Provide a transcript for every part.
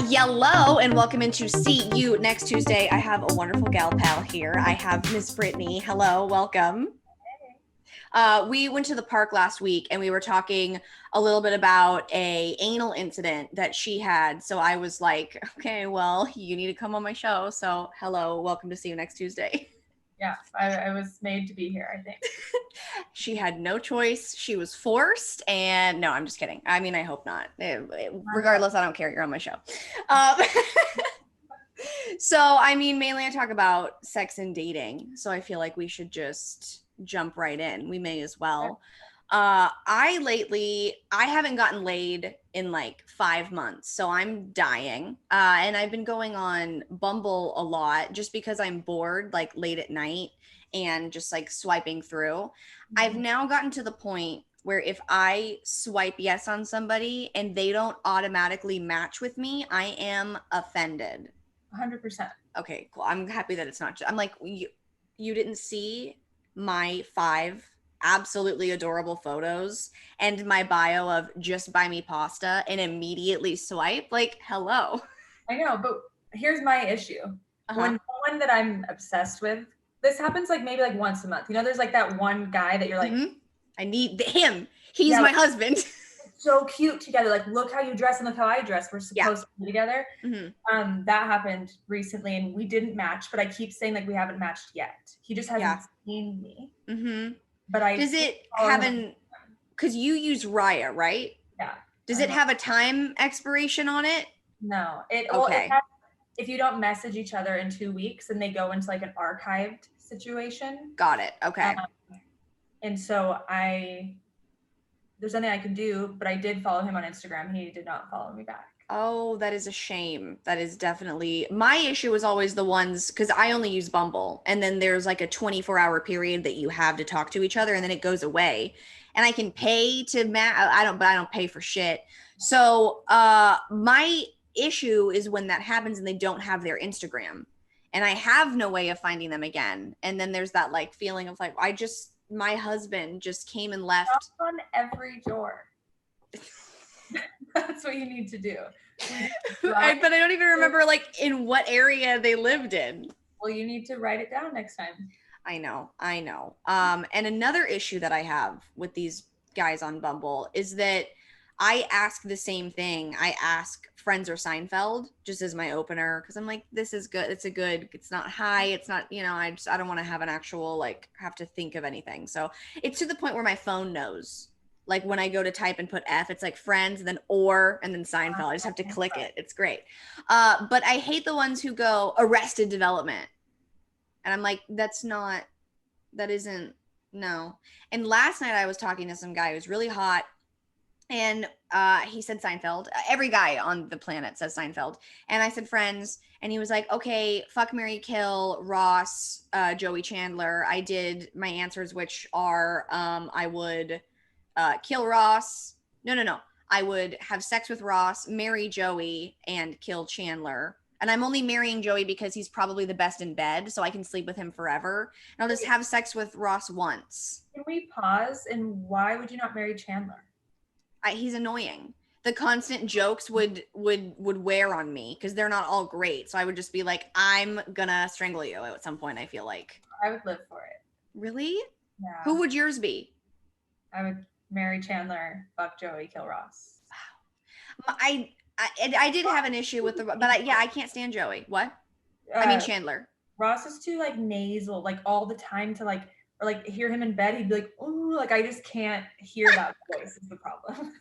Yellow, and welcome into See You Next Tuesday. I have a wonderful gal pal here. I have Miss Brittany. Hello, welcome. We went to the park last week and we were talking a little bit about a anal incident that she had. So I was like, okay, well, you need to come on my show. So hello, welcome to See You Next Tuesday. Yeah, I was made to be here, I think. She had no choice. She was forced. And no, I'm just kidding. I mean, I hope not. Regardless, I don't care. You're on my show. So, I mean, mainly I talk about sex and dating. So I feel like we should just jump right in. We may as well. I haven't gotten laid in like 5 months, so I'm dying. And I've been going on Bumble a lot just because I'm bored, like late at night and just like swiping through. I've now gotten to the point where if I swipe yes on somebody and they don't automatically match with me, I am offended. 100%. Okay, cool. I'm happy that it's not. I'm like, you didn't see my 5 absolutely adorable photos and my bio of just buy me pasta and immediately swipe. Like, hello. I know, but here's my issue. Uh-huh. When someone that I'm obsessed with, this happens like maybe like once a month. You know, there's like that one guy that you're like, I need him. He's my husband. So cute together. Like, look how you dress and look how I dress. We're supposed to be together. That happened recently and we didn't match, but I keep saying like we haven't matched yet. He just hasn't seen me. But does it have because you use Raya, right? Yeah. Does it have a time expiration on it? No. It Okay. if you don't message each other in 2 weeks and they go into like an archived situation. Got it. Okay. And so there's nothing I can do, but I did follow him on Instagram. He did not follow me back. Oh, that is a shame. That is definitely my issue is always the ones because I only use Bumble and then there's like a 24-hour period that you have to talk to each other and then it goes away. And I can pay to I don't pay for shit. So my issue is when that happens and they don't have their Instagram. And I have no way of finding them again. And then there's that like feeling of like my husband just came and left. Knock on every door. That's what you need to do. But I don't even remember like in what area they lived in. Well, you need to write it down next time. I know. And another issue that I have with these guys on Bumble is that I ask the same thing. I ask Friends or Seinfeld just as my opener because I'm like, this is good. It's not high. It's not, I don't want to have an actual like have to think of anything. So it's to the point where my phone knows. Like when I go to type and put F, it's like Friends, and then and then Seinfeld. I just have to click it. It's great. But I hate the ones who go Arrested Development. And I'm like, that isn't, no. And last night I was talking to some guy who's really hot. And he said Seinfeld. Every guy on the planet says Seinfeld. And I said Friends. And he was like, okay, fuck, marry, kill, Ross, Joey Chandler. I did my answers, which are I would kill Ross. No. I would have sex with Ross, marry Joey, and kill Chandler. And I'm only marrying Joey because he's probably the best in bed, so I can sleep with him forever. And I'll just have sex with Ross once. Can we pause? And why would you not marry Chandler? He's annoying. The constant jokes would wear on me because they're not all great. So I would just be like, I'm gonna strangle you at some point, I feel like. I would live for it. Really? Yeah. Who would yours be? I would marry Chandler, fuck Joey, kill Ross. Wow. I did have an issue with I can't stand Joey. What? I mean Chandler. Ross is too like nasal, like all the time to like, or like hear him in bed, he'd be like, oh, like I just can't hear that voice is the problem.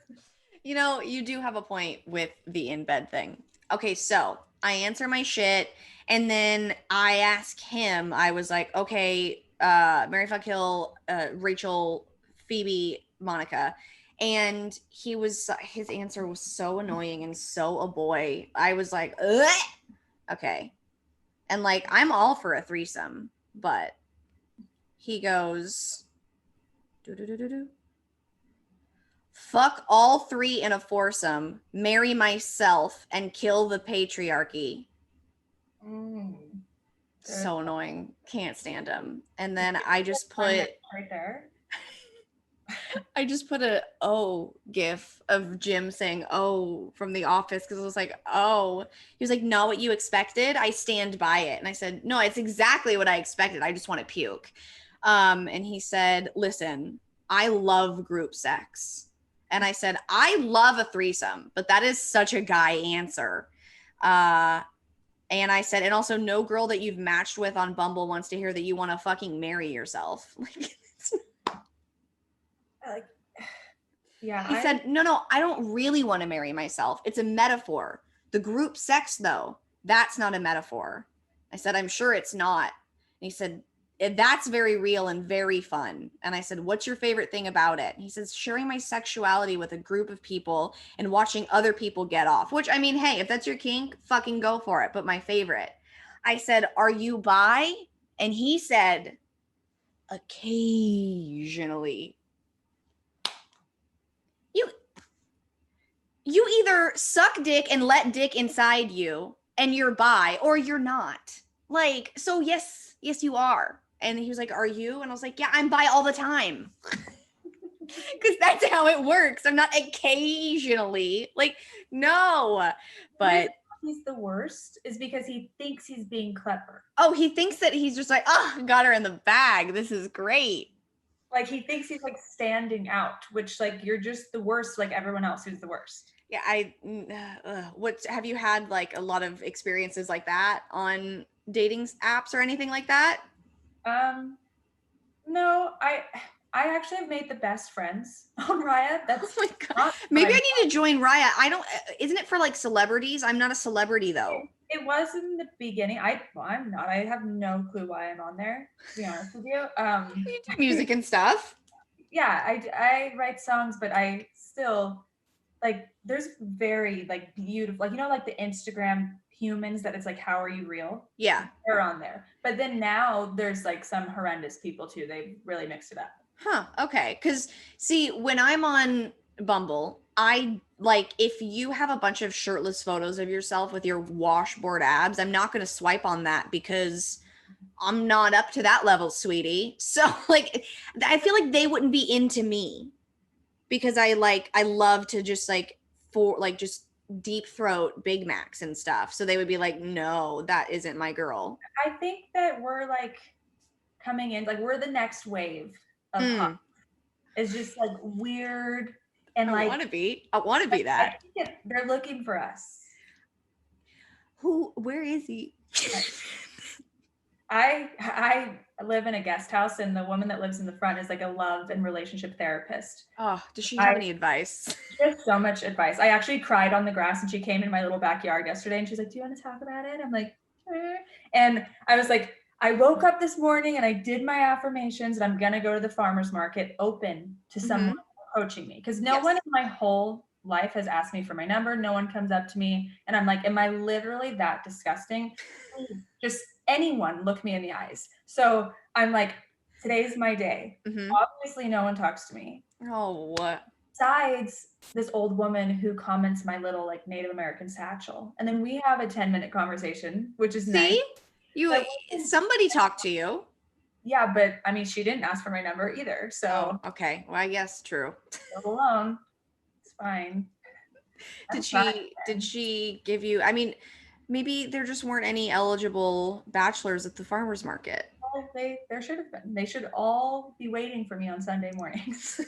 You do have a point with the in bed thing. Okay, so I answer my shit and then I ask him, I was like, okay, Mary Fuck Hill, Rachel, Phoebe, Monica. And his answer was so annoying and so a boy. I was like, ugh! Okay. And like, I'm all for a threesome, but he goes, fuck all 3 in a foursome, marry myself, and kill the patriarchy. So annoying. Can't stand him. And then I just put right there. I just put a oh gif of Jim saying oh from The Office because it was like, oh. He was like, not what you expected. I stand by it. And I said, no, it's exactly what I expected. I just want to puke. And he said, listen, I love group sex. And I said, I love a threesome, but that is such a guy answer. Uh, and I said, and also no girl that you've matched with on Bumble wants to hear that you want to fucking marry yourself. Like, yeah. He said, no, I don't really want to marry myself. It's a metaphor. The group sex, though, that's not a metaphor. I said, I'm sure it's not. And he said, that's very real and very fun. And I said, what's your favorite thing about it? And he says, sharing my sexuality with a group of people and watching other people get off, which I mean, hey, if that's your kink, fucking go for it. But my favorite, I said, are you bi? And he said, occasionally. You either suck dick and let dick inside you and you're bi, or you're not. Like, so yes, you are. And he was like, are you? And I was like, yeah, I'm bi all the time. Because that's how it works. I'm not occasionally. Like, no. But he's the worst is because he thinks he's being clever. Oh, he thinks that he's just like, oh, got her in the bag. This is great. Like, he thinks he's like standing out, which like you're just the worst, like everyone else who's the worst. Yeah, what have you had like a lot of experiences like that on dating apps or anything like that? No, I actually have made the best friends on Riot. That's oh my god. Maybe I need to join Riot. I don't. Isn't it for like celebrities? I'm not a celebrity though. It was in the beginning. I'm not. I have no clue why I'm on there, to be honest with you. You do music and stuff. Yeah, I write songs, but I still like. There's very like beautiful, like like the Instagram humans that it's like, how are you real? Yeah, they're on there. But then now there's like some horrendous people too. They've really mixed it up. Huh. Okay. Because see, when I'm on Bumble, I like if you have a bunch of shirtless photos of yourself with your washboard abs, I'm not going to swipe on that because I'm not up to that level, sweetie. So like, I feel like they wouldn't be into me because I love to just just deep throat Big Macs and stuff. So they would be like, no, that isn't my girl. I think that we're like coming in, like we're the next wave of pop. It's just like weird and I want to be that. I think they're looking for us. Where is he? I live in a guest house, and the woman that lives in the front is like a love and relationship therapist. Oh, does she have any advice? She has so much advice. I actually cried on the grass, and she came in my little backyard yesterday, and she's like, do you want to talk about it? I'm like, and I was like, I woke up this morning and I did my affirmations, and I'm going to go to the farmer's market open to someone approaching me, because no one in my whole life has asked me for my number. No one comes up to me, and I'm like, am I literally that disgusting? Just anyone look me in the eyes. So I'm like, today's my day. Obviously no one talks to me. Oh, besides this old woman who comments my little like Native American satchel, and then we have a 10-minute conversation, which is nice. Somebody talked to you. Yeah, but I mean, she didn't ask for my number either. So okay, well, I guess true. Go alone. It's fine. Did she give you? I mean, maybe there just weren't any eligible bachelors at the farmers market. Well, there should have been. They should all be waiting for me on Sunday mornings.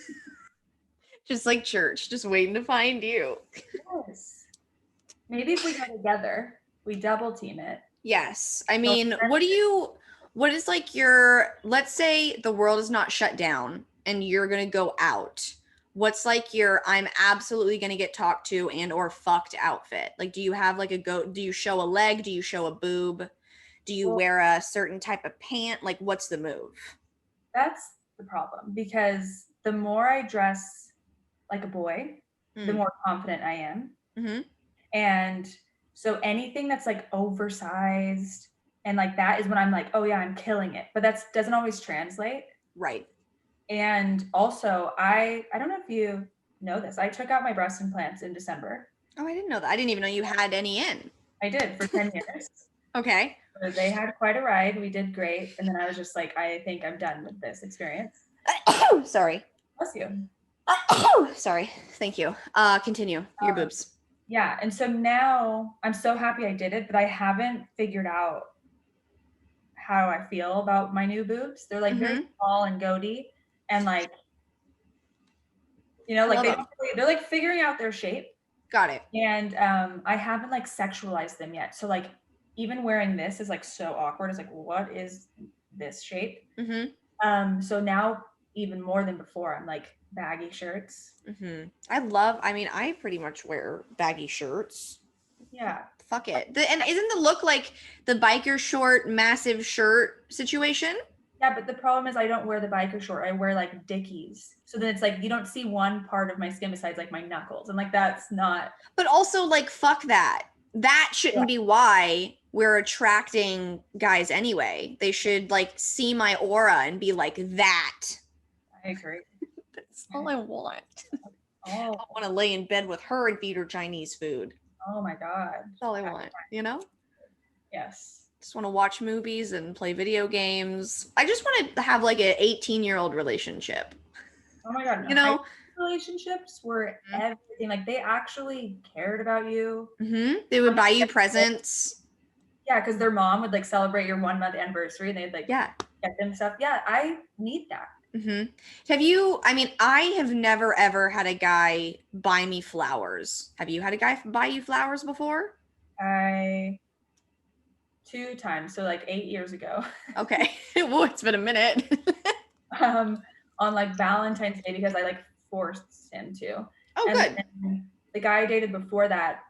Just like church, just waiting to find you. Yes. Maybe if we go together, we double team it. Yes. I mean, what is like let's say the world is not shut down and you're going to go out. What's like I'm absolutely going to get talked to and or fucked outfit? Like, do you have like do you show a leg? Do you show a boob? Do you wear a certain type of pant? Like, what's the move? That's the problem, because the more I dress like a boy, the more confident I am. And so anything that's like oversized and like that is when I'm like, oh yeah, I'm killing it. But that doesn't always translate. Right. And also, I don't know if you know this, I took out my breast implants in December. Oh, I didn't know that. I didn't even know you had any in. I did for 10 years. Okay. So they had quite a ride. We did great. And then I was just like, I think I'm done with this experience. Sorry. Bless you. Sorry. Thank you. Continue. Your boobs. Yeah. And so now I'm so happy I did it, but I haven't figured out how I feel about my new boobs. They're like very small and goatee and like, you know, like they're like figuring out their shape. Got it. And I haven't like sexualized them yet. So like even wearing this is like so awkward. It's like, what is this shape? So now even more than before, I'm like baggy shirts. I mean, I pretty much wear baggy shirts. Yeah. Fuck it. And isn't the look like the biker short, massive shirt situation? Yeah, but the problem is I don't wear the biker short. I wear like Dickies. So then it's like you don't see one part of my skin besides like my knuckles. And like that's not. But also like fuck that. That shouldn't be why we're attracting guys anyway. They should like see my aura and be like that. I agree. That's all I want. I want to lay in bed with her and feed her Chinese food. Oh my God. That's all I want, you know? Yes. Just want to watch movies and play video games. I just want to have like an 18-year-old relationship. Oh my God. You know? Relationships were everything. Like they actually cared about you. They would buy you presents. Yeah, because their mom would like celebrate your 1-month anniversary and they'd like get them stuff. Yeah, I need that. Have you, I mean, I have never ever had a guy buy me flowers. Have you had a guy buy you flowers before? 2 times. So like 8 years ago. Okay. Well, it's been a minute. On like Valentine's Day because I like forced him to. Oh, and good. The guy I dated before that,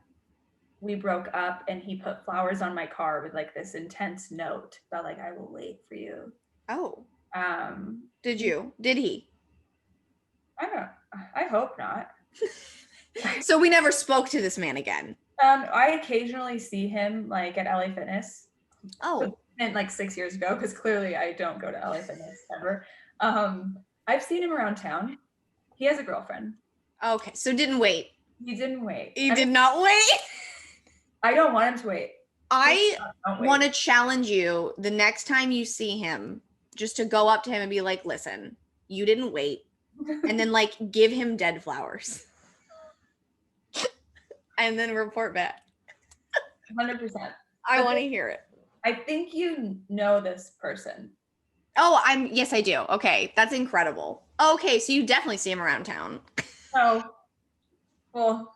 we broke up and he put flowers on my car with like this intense note about like, I will wait for you. Oh. Did you? Did he? I hope not. So we never spoke to this man again. I occasionally see him like at LA Fitness. Oh. And like 6 years ago, because clearly I don't go to LA Fitness ever. I've seen him around town. He has a girlfriend. Okay, so didn't wait. He didn't wait. He did not wait? I don't want him to wait. I want to challenge you the next time you see him, just to go up to him and be like, listen, you didn't wait. And then like give him dead flowers. And then report back. 100%. I want to hear it. I think you know this person. Oh, yes, I do. Okay, that's incredible. Okay, so you definitely see him around town. Oh, well,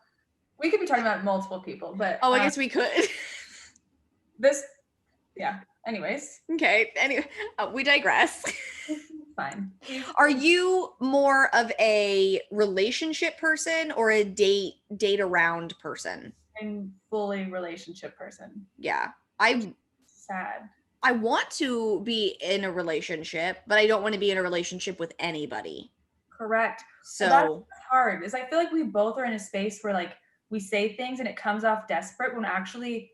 we could be talking about multiple people, but I guess we could. Yeah. Anyways. Okay. Anyway, we digress. Fine. Are you more of a relationship person or a date around person? I'm fully relationship person. Yeah. Sad. I want to be in a relationship, but I don't want to be in a relationship with anybody. Correct. So that's hard. Is I feel like we both are in a space where like we say things and it comes off desperate when actually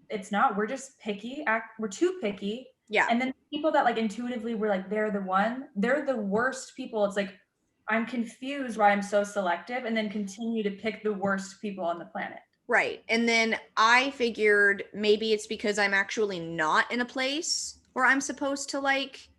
it's not. We're just picky. We're too picky. Yeah. And then people that like intuitively we're like, they're the worst people. It's like, I'm confused why I'm so selective and then continue to pick the worst people on the planet. Right. And then I figured maybe it's because I'm actually not in a place where I'm supposed to like,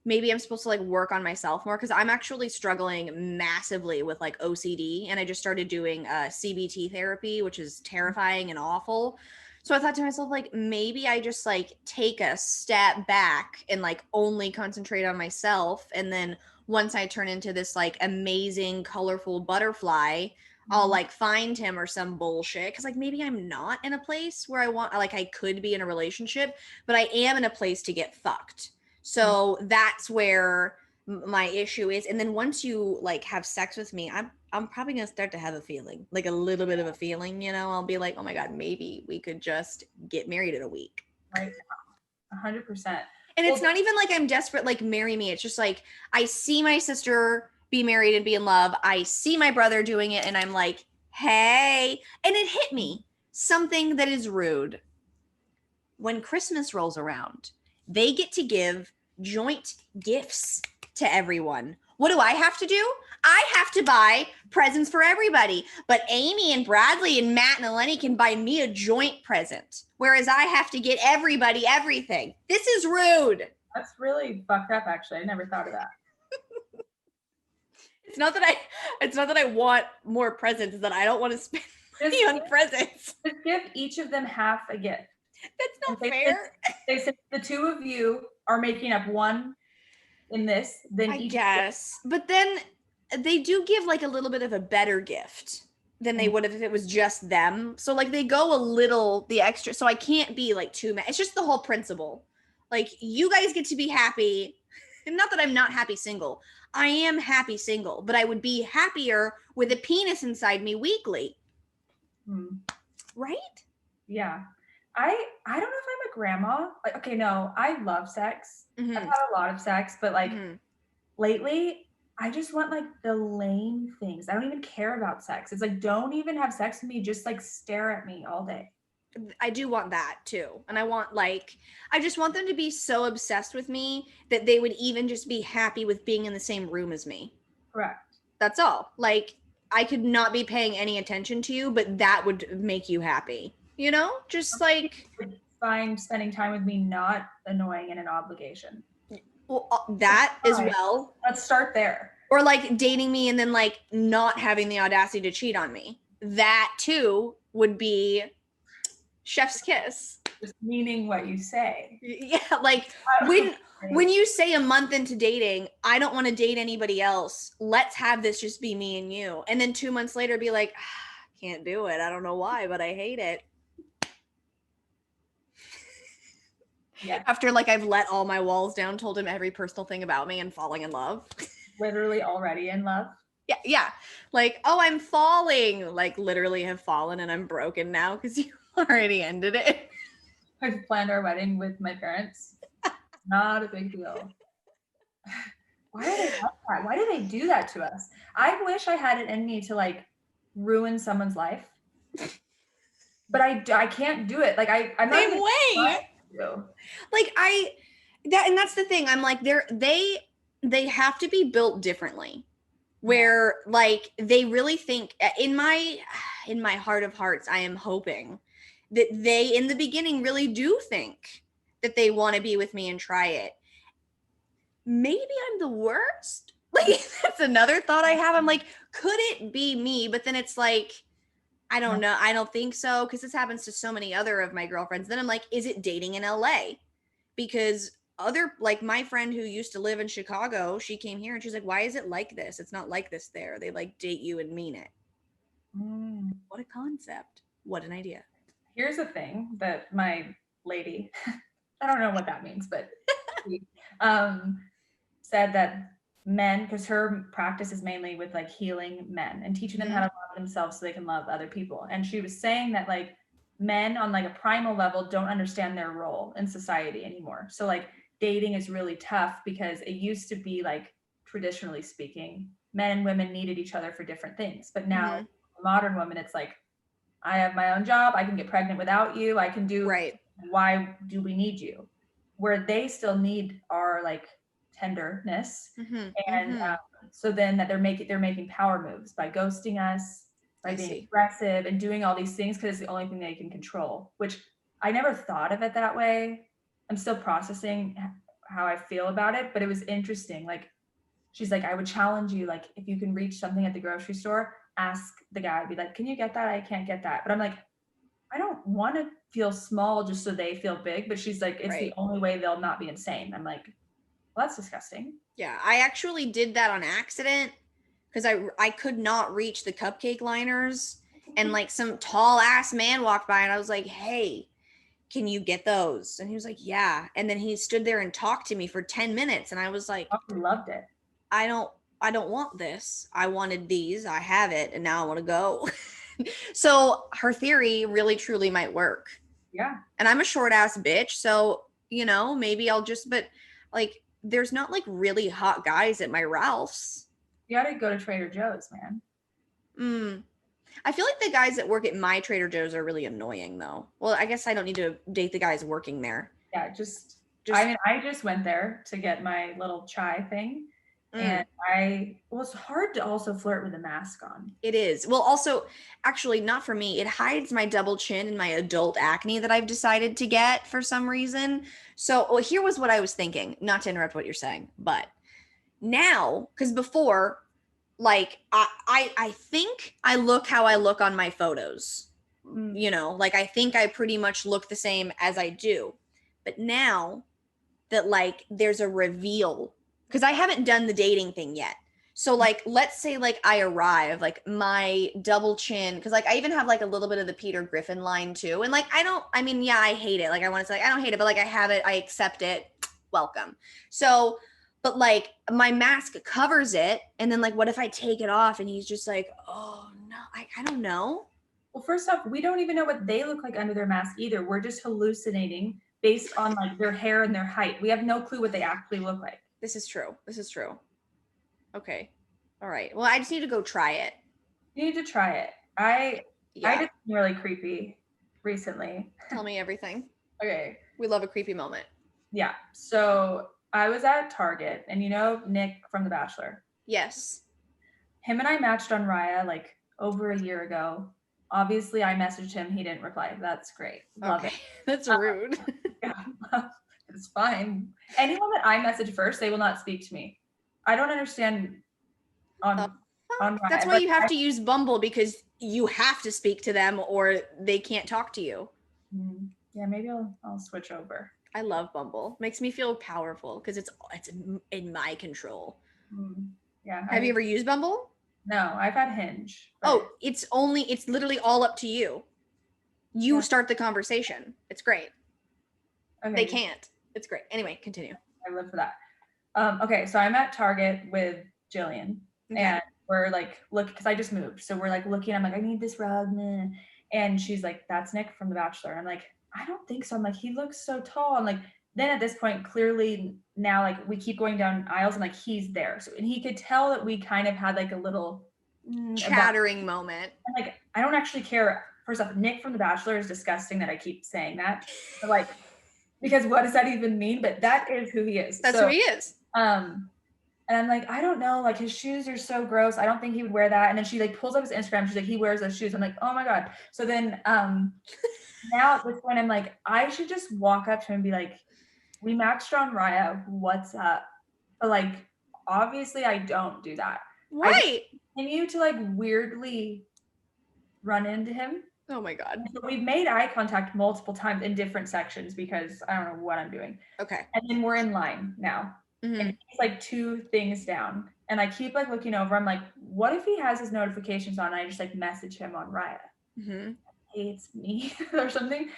maybe I'm supposed to like work on myself more because I'm actually struggling massively with like OCD. And I just started doing CBT therapy, which is terrifying and awful. So I thought to myself, like, maybe I just like take a step back and like only concentrate on myself. And then once I turn into this like amazing, colorful butterfly, I'll like find him or some bullshit. Cause like maybe I'm not in a place where I could be in a relationship, but I am in a place to get fucked. So that's where my issue is. And then once you like have sex with me, I'm probably gonna start to have a feeling, like a little bit of a feeling, you know. I'll be like, oh my God, maybe we could just get married in a week. Right. 100%. And it's not even like I'm desperate, like marry me. It's just like I see my sister be married and be in love. I see my brother doing it and I'm like, hey. And it hit me something that is rude. When Christmas rolls around, they get to give joint gifts to everyone. What do I have to do? I have to buy presents for everybody. But Amy and Bradley and Matt and Eleni can buy me a joint present, whereas I have to get everybody everything. This is rude. That's really fucked up, actually. I never thought of that. It's not that I want more presents, it's that I don't want to spend money on presents. Just give each of them half a gift. That's not fair. They said the two of you are making up one in this, then I each guess. But then they do give like a little bit of a better gift than they would have if it was just them. So like they go a little the extra. So I can't be like too mad. It's just the whole principle. Like you guys get to be happy. And not that I'm not happy single. I am happy single, but I would be happier with a penis inside me weekly. Right? Yeah. I don't know if I'm a grandma. Like, okay, no, I love sex. I've had a lot of sex, but like lately, I just want like the lame things. I don't even care about sex. It's like, don't even have sex with me. Just like stare at me all day. I do want that too. And I want like, I just want them to be so obsessed with me that they would even just be happy with being in the same room as me. Correct. That's all. Like, I could not be paying any attention to you, but that would make you happy. You know? Just like. Find spending time with me not annoying and an obligation. Well, that as well. Let's start there. Or like dating me and then like not having the audacity to cheat on me. That too would be chef's kiss. Just meaning what you say. Yeah, like when you say a month into dating, I don't want to date anybody else. Let's have this just be me and you. And then 2 months later be like, can't do it. I don't know why, but I hate it. Yeah. After like I've let all my walls down, told him every personal thing about me and falling in love. Literally already in love. Yeah. Like, oh, I'm falling. Like literally have fallen and I'm broken now because you already ended it. I've planned our wedding with my parents. Not a big deal. Why do they like that? Why do they do that to us? I wish I had it in me to like ruin someone's life. But I can't do it. Like I'm not same way. Like that's the thing. I'm like they have to be built differently. Where like they really think in my heart of hearts, I am hoping that they in the beginning really do think that they want to be with me and try it. Maybe I'm the worst. Like that's another thought I have. I'm like, could it be me? But then it's like, I don't know. I don't think so because this happens to so many other of my girlfriends. Then I'm like, is it dating in LA? Because other like my friend who used to live in Chicago, she came here and she's like, why is it like this? It's not like this there. They like date you and mean it. What a concept. What an idea. Here's a thing that my lady, I don't know what that means, but said that men, because her practice is mainly with like healing men and teaching them how to love themselves so they can love other people. And she was saying that like men on like a primal level don't understand their role in society anymore. So like dating is really tough because it used to be like traditionally speaking, men and women needed each other for different things. But now modern women, it's like, I have my own job. I can get pregnant without you. I can do right. Why do we need you? Where they still need our like tenderness. And so then that they're making power moves by ghosting us, by being aggressive and doing all these things because it's the only thing they can control, which I never thought of it that way. I'm still processing how I feel about it, but it was interesting. Like, she's like, I would challenge you, like, if you can reach something at the grocery store, ask the guy, be like, can you get that? I can't get that. But I'm like, I don't want to feel small just so they feel big. But she's like, it's the only way they'll not be insane. I'm like, well, that's disgusting. Yeah, I actually did that on accident because I could not reach the cupcake liners. And like some tall ass man walked by and I was like, hey, can you get those? And he was like, yeah. And then he stood there and talked to me for 10 minutes. And I was like, I loved it. I don't want this. I wanted these. I have it. And now I want to go. So her theory really truly might work. Yeah. And I'm a short ass bitch. So, you know, maybe I'll just, but like, there's not like really hot guys at my Ralph's. You gotta go to Trader Joe's, man. I feel like the guys that work at my Trader Joe's are really annoying though. Well, I guess I don't need to date the guys working there. Yeah, I mean, I just went there to get my little chai thing. And it's hard to also flirt with a mask on. It is. Well, also, actually, not for me. It hides my double chin and my adult acne that I've decided to get for some reason. So here was what I was thinking, not to interrupt what you're saying, but now, because before, like I think I look how I look on my photos. You know, like I think I pretty much look the same as I do. But now that like there's a reveal, because I haven't done the dating thing yet. So like let's say like I arrive, like my double chin, because like I even have like a little bit of the Peter Griffin line too. And like I mean, yeah, I hate it. Like I want to say like, I don't hate it, but like I have it, I accept it. Welcome. So but like my mask covers it, and then like what if I take it off and he's just like, oh no, I don't know. Well, first off, we don't even know what they look like under their mask either. We're just hallucinating based on like their hair and their height. We have no clue what they actually look like. This is true. This is true. Okay. All right. Well, I just need to go try it. You need to try it. I did something really creepy recently. Tell me everything. Okay. We love a creepy moment. Yeah. So I was at Target, and you know Nick from The Bachelor? Yes. Him and I matched on Raya like over a year ago. Obviously, I messaged him. He didn't reply. That's great. Love it. That's rude. Yeah, it's fine. Anyone that I message first, they will not speak to me. I don't understand on Raya. That's why you have to use Bumble, because you have to speak to them or they can't talk to you. Yeah, maybe I'll switch over. I love Bumble. Makes me feel powerful because it's in my control. Yeah. Have you ever used Bumble? No, I've had Hinge. Oh, it's literally all up to you. You start the conversation. It's great. Okay. They can't. It's great. Anyway, continue. I live for that. Okay, so I'm at Target with Jillian, and we're like, look, because I just moved, so we're like looking. I'm like, I need this rug, and she's like, that's Nick from The Bachelor. And I'm like, I don't think so. I'm like, he looks so tall. I'm like, then at this point, clearly now, like we keep going down aisles, and like he's there, so and he could tell that we kind of had like a little chattering moment. And like, I don't actually care. First off, Nick from The Bachelor is disgusting that I keep saying that, but like, because what does that even mean? But that is who he is. That's who he is. And I'm like, I don't know, like his shoes are so gross. I don't think he would wear that. And then she like pulls up his Instagram. She's like, he wears those shoes. I'm like, oh my God. So then now at this point, I'm like, I should just walk up to him and be like, we matched on Raya. What's up? But like, obviously I don't do that. Right. I continue to like weirdly run into him. Oh my God. So we've made eye contact multiple times in different sections because I don't know what I'm doing. Okay. And then we're in line now. And he's like 2 things down. And I keep like looking over. I'm like, what if he has his notifications on? And I just like message him on Raya. Hey, it's me or something.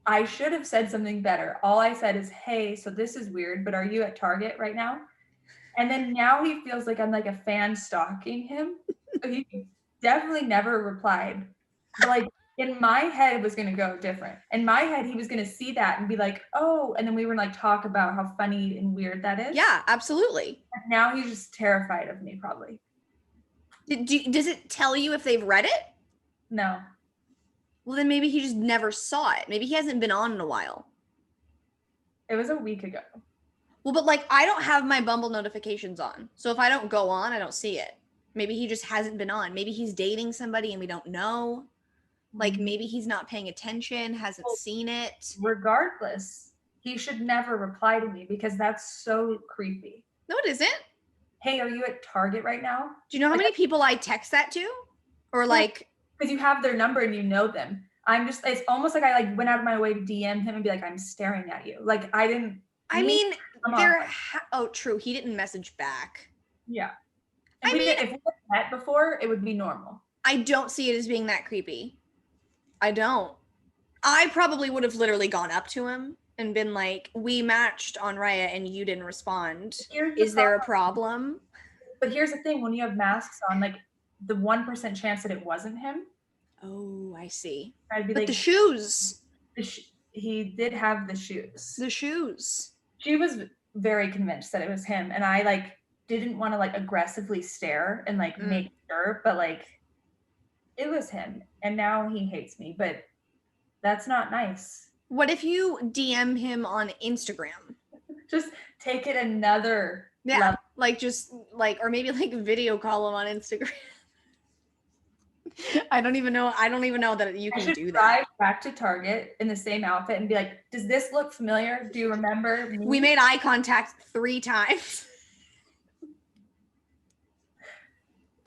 I should have said something better. All I said is, hey, so this is weird, but are you at Target right now? And then now he feels like I'm like a fan stalking him. So he definitely never replied. But like in my head, it was going to go different. In my head, he was going to see that and be like, oh, and then we were like talk about how funny and weird that is. Yeah, absolutely. And now he's just terrified of me, probably. Does it tell you if they've read it? No. Well, then maybe he just never saw it. Maybe he hasn't been on in a while. It was a week ago. Well, but like I don't have my Bumble notifications on. So if I don't go on, I don't see it. Maybe he just hasn't been on. Maybe he's dating somebody and we don't know. Like maybe he's not paying attention, hasn't seen it. Regardless, he should never reply to me because that's so creepy. No, it isn't. Hey, are you at Target right now? Do you know how many people I text that to? Or like, because you have their number and you know them. It's almost like I like went out of my way to DM him and be like, I'm staring at you. Like I didn't. I mean, true. He didn't message back. Yeah. If we had met before, it would be normal. I don't see it as being that creepy. I don't. I probably would have literally gone up to him and been like, we matched on Raya and you didn't respond. Is there a problem? But here's the thing. When you have masks on, like the 1% chance that it wasn't him. Oh, I see. I'd be but like, the shoes. He did have the shoes. The shoes. She was very convinced that it was him. And I like didn't want to like aggressively stare and like make sure, but like it was him. And now he hates me, but that's not nice. What if you DM him on Instagram? Just take it another level. Like just like, or maybe like video call him on Instagram. I don't even know that you can do that. Drive back to Target in the same outfit and be like, does this look familiar? Do you remember me? We made eye contact 3 times.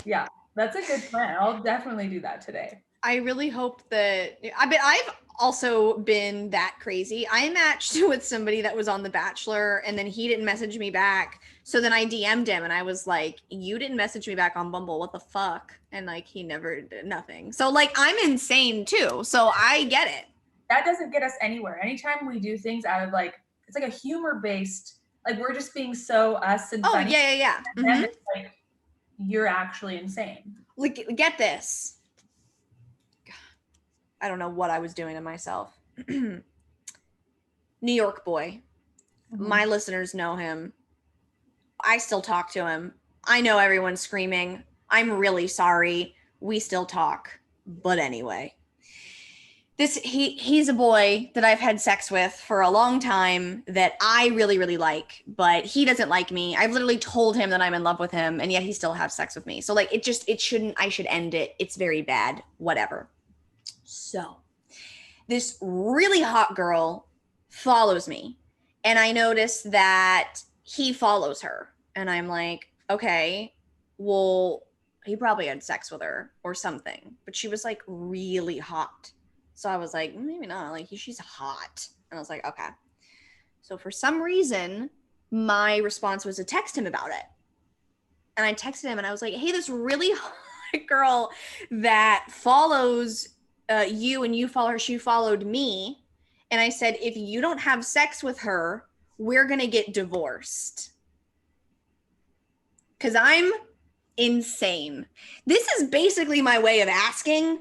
Yeah, that's a good plan. I'll definitely do that today. I really hope that I've also been that crazy. I matched with somebody that was on The Bachelor and then he didn't message me back. So then I DM'd him and I was like, you didn't message me back on Bumble. What the fuck? And like he never did nothing. So like I'm insane too. So I get it. That doesn't get us anywhere. Anytime we do things out of like, it's like a humor based, like we're just being so us and Oh, funny. yeah. And then it's like, you're actually insane. Like, get this. I don't know what I was doing to myself. New York boy. Mm-hmm. My listeners know him. I still talk to him. I know everyone's screaming. I'm really sorry. We still talk. But anyway. He's a boy that I've had sex with for a long time that I really, really like, but he doesn't like me. I've literally told him that I'm in love with him, and yet he still has sex with me. So like I should end it. It's very bad. Whatever. So this really hot girl follows me, and I notice that he follows her, and I'm like, okay, well, he probably had sex with her or something, but she was like really hot. So I was like, maybe not, like she's hot. And I was like, okay. So for some reason, my response was to text him about it. And I texted him and I was like, hey, this really hot girl that follows you and you follow her, she followed me. And I said, if you don't have sex with her, we're going to get divorced. Because I'm insane. This is basically my way of asking.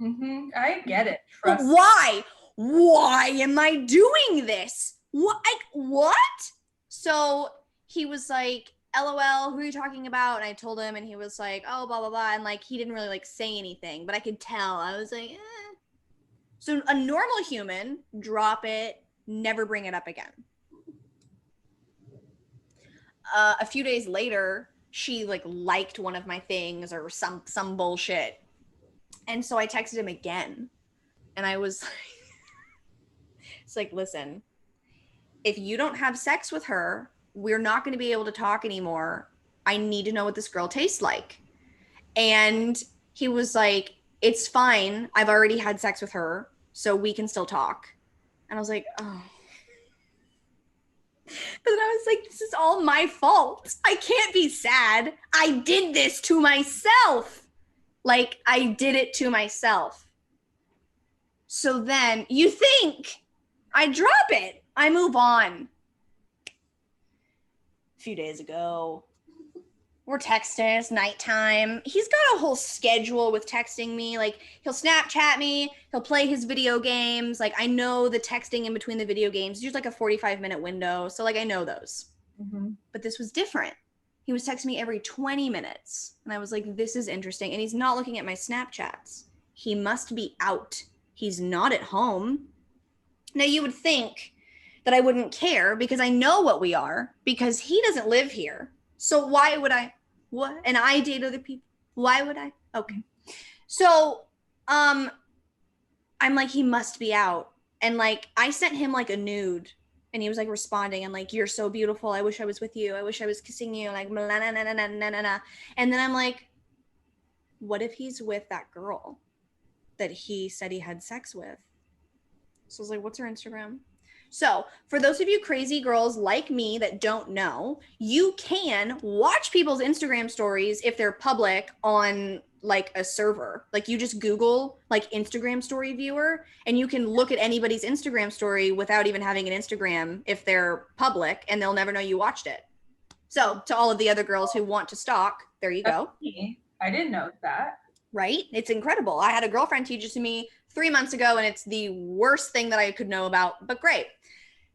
Mm-hmm. I get it. But why? Why am I doing this? What? So he was like, LOL, who are you talking about? And I told him, and he was like, oh, blah, blah, blah. And like, he didn't really like say anything, but I could tell. I was like, eh. So a normal human, drop it, never bring it up again. A few days later, she like liked one of my things or some bullshit. And so I texted him again. And I was like, it's like, listen, if you don't have sex with her, we're not going to be able to talk anymore. I need to know what this girl tastes like. And he was like, it's fine. I've already had sex with her, so we can still talk. And I was like, oh. But then I was like, this is all my fault. I can't be sad. I did this to myself. Like, I did it to myself. So then you think I drop it. I move on. A few days ago, we're texting. It's nighttime. He's got a whole schedule with texting me. Like, he'll Snapchat me. He'll play his video games. Like, I know the texting in between the video games. There's like a 45-minute window. So, like, I know those. Mm-hmm. But this was different. He was texting me every 20 minutes. And I was like, this is interesting. And he's not looking at my Snapchats. He must be out. He's not at home. Now, you would think that I wouldn't care because I know what we are, because he doesn't live here. So why would I? What? And I date other people. Why would I? Okay. So, I'm like, he must be out. And like, I sent him like a nude and he was like responding and like, you're so beautiful. I wish I was with you. I wish I was kissing you. Like, blah, nah, nah, nah, nah, nah, nah. And then I'm like, what if he's with that girl that he said he had sex with? So I was like, what's her Instagram? So for those of you crazy girls like me that don't know, you can watch people's Instagram stories if they're public on like a server. Like you just Google like Instagram story viewer and you can look at anybody's Instagram story without even having an Instagram if they're public, and they'll never know you watched it. So to all of the other girls who want to stalk, there you go. I didn't know that. Right? It's incredible. I had a girlfriend teach it to me 3 months ago, and it's the worst thing that I could know about, but great.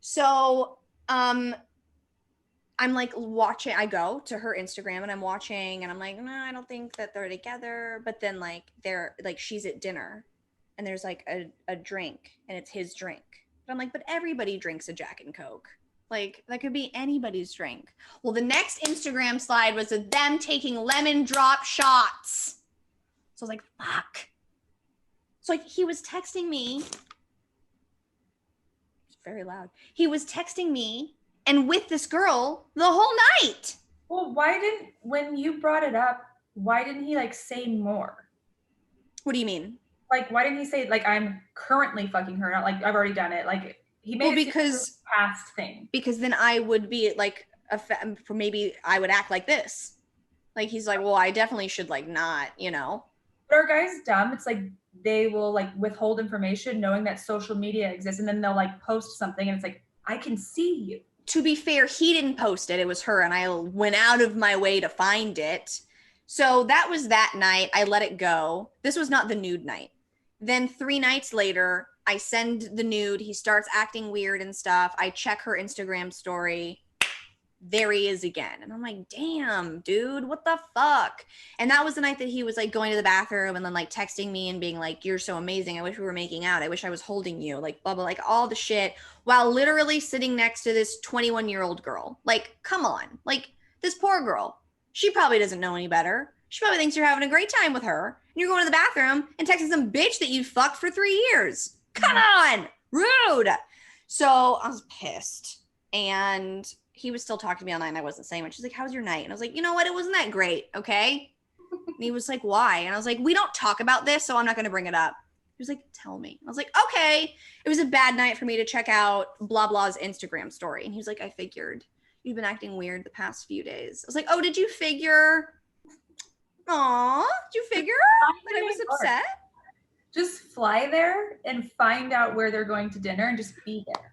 So, I'm like watching, I go to her Instagram and I'm watching and I'm like, no, I don't think that they're together. But then like they're like, she's at dinner and there's like a drink and it's his drink. But I'm like, but everybody drinks a Jack and Coke. Like that could be anybody's drink. Well, the next Instagram slide was of them taking lemon drop shots. So I was like, fuck. So like he was texting me. It's very loud. He was texting me and with this girl the whole night. Well, when you brought it up, why didn't he like say more? What do you mean? Like, why didn't he say like I'm currently fucking her, not like I've already done it? Like he made it seem like a past thing. Because then I would be like maybe I would act like this. Like he's like, well, I definitely should like not, you know. But are guys dumb? It's like they will like withhold information knowing that social media exists, and then they'll like post something and it's like, I can see you. To be fair, he didn't post it. It was her, and I went out of my way to find it. So that was that night. I let it go. This was not the nude night. Then 3 nights later, I send the nude. He starts acting weird and stuff. I check her Instagram story. There he is again. And I'm like, damn, dude, what the fuck? And that was the night that he was like going to the bathroom and then like texting me and being like, you're so amazing. I wish we were making out. I wish I was holding you. Like, blah, blah, like all the shit while literally sitting next to this 21-year-old girl. Like, come on. Like, this poor girl. She probably doesn't know any better. She probably thinks you're having a great time with her. And you're going to the bathroom and texting some bitch that you fucked for 3 years. Come on. Rude. So I was pissed. And he was still talking to me all night and I wasn't saying much. She's like, how's your night? And I was like, you know what? It wasn't that great. Okay. And he was like, why? And I was like, we don't talk about this, so I'm not going to bring it up. He was like, tell me. I was like, okay. It was a bad night for me to check out blah blah's Instagram story. And he was like, I figured you've been acting weird the past few days. I was like, oh, did you figure? Aw, did you figure that I was upset? Just fly there and find out where they're going to dinner and just be there.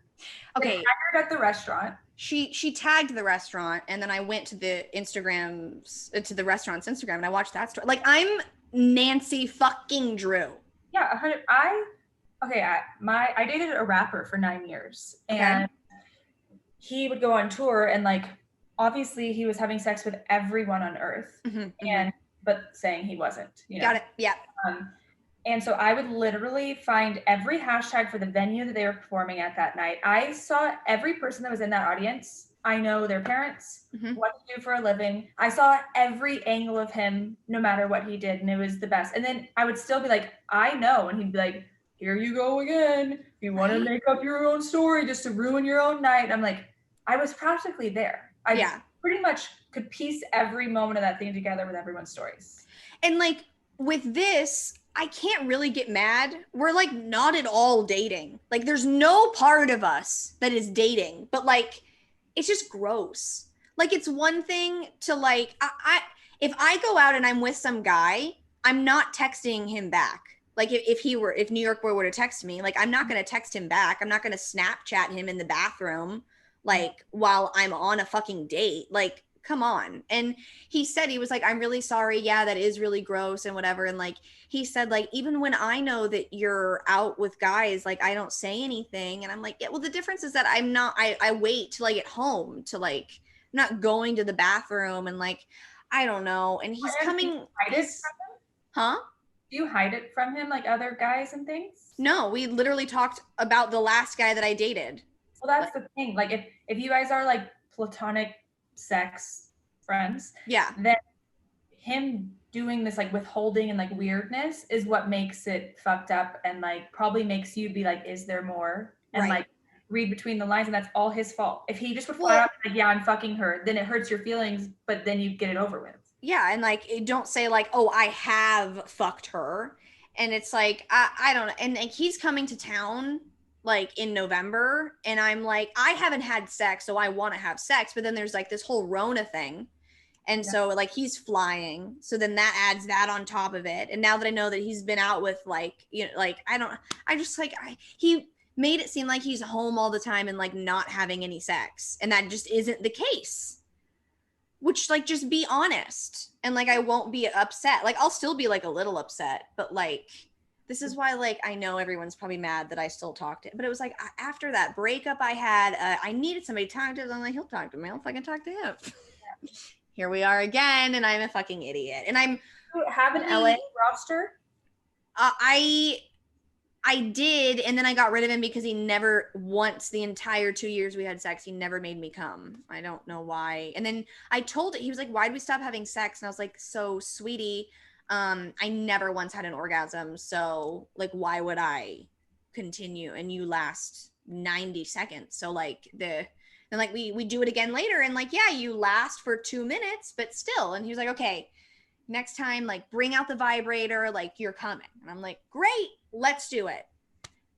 Okay. They hired at the restaurant. She tagged the restaurant, and then I went to the restaurant's Instagram, and I watched that story. Like, I'm Nancy fucking Drew. Yeah, I dated a rapper for 9 years, and he would go on tour, and like obviously he was having sex with everyone on earth, but saying he wasn't. You know? Got it. Yeah. And so I would literally find every hashtag for the venue that they were performing at that night. I saw every person that was in that audience. I know their parents, what to do for a living. I saw every angle of him, no matter what he did, and it was the best. And then I would still be like, I know. And he'd be like, here you go again. You want to make up your own story just to ruin your own night. I'm like, I was practically there. I pretty much could piece every moment of that thing together with everyone's stories. And like with this, I can't really get mad. We're like not at all dating. Like there's no part of us that is dating, but like it's just gross. Like it's one thing to like if I go out and I'm with some guy, I'm not texting him back. Like if New York Boy were to text me, like I'm not going to text him back. I'm not going to Snapchat him in the bathroom like while I'm on a fucking date. Like come on. And he said, he was like, I'm really sorry. Yeah, that is really gross and whatever. And like, he said, like, even when I know that you're out with guys, like, I don't say anything. And I'm like, yeah, well, the difference is that I wait till I get home to like, I'm not going to the bathroom and like, I don't know. And he's coming. Huh? Do you hide it from him like other guys and things? No, we literally talked about the last guy that I dated. Well, that's the thing. Like if you guys are like platonic sex friends, then him doing this like withholding and like weirdness is what makes it fucked up and like probably makes you be like, is there more? And like read between the lines, and that's all his fault. If he just would flat out like, yeah, I'm fucking her, then it hurts your feelings, but then you get it over with. Yeah, and like don't say like, oh, I have fucked her. And it's like I don't know. And like, he's coming to town like in November, and I'm like, I haven't had sex, so I want to have sex. But then there's like this whole Rona thing. And so like he's flying. So then that adds that on top of it. And now that I know that he's been out with like, you know, like he made it seem like he's home all the time and like not having any sex. And that just isn't the case. Which like, just be honest. And like, I won't be upset. Like, I'll still be like a little upset, but like, this is why, like, I know everyone's probably mad that I still talk to him. But it was like, after that breakup I had, I needed somebody to talk to. I'm like, he'll talk to me. I'll fucking talk to him. Here we are again, and I'm a fucking idiot. And I'm have an LA roster. I did, and then I got rid of him because he never once the entire 2 years we had sex, he never made me come. I don't know why. And then I told it, he was like, why'd we stop having sex? And I was like, so sweetie, I never once had an orgasm, so like why would I continue? And you last 90 seconds. So like and like we do it again later, and like, yeah, you last for 2 minutes, but still. And he was like, okay, next time, like, bring out the vibrator, like, you're coming. And I'm like, great, let's do it.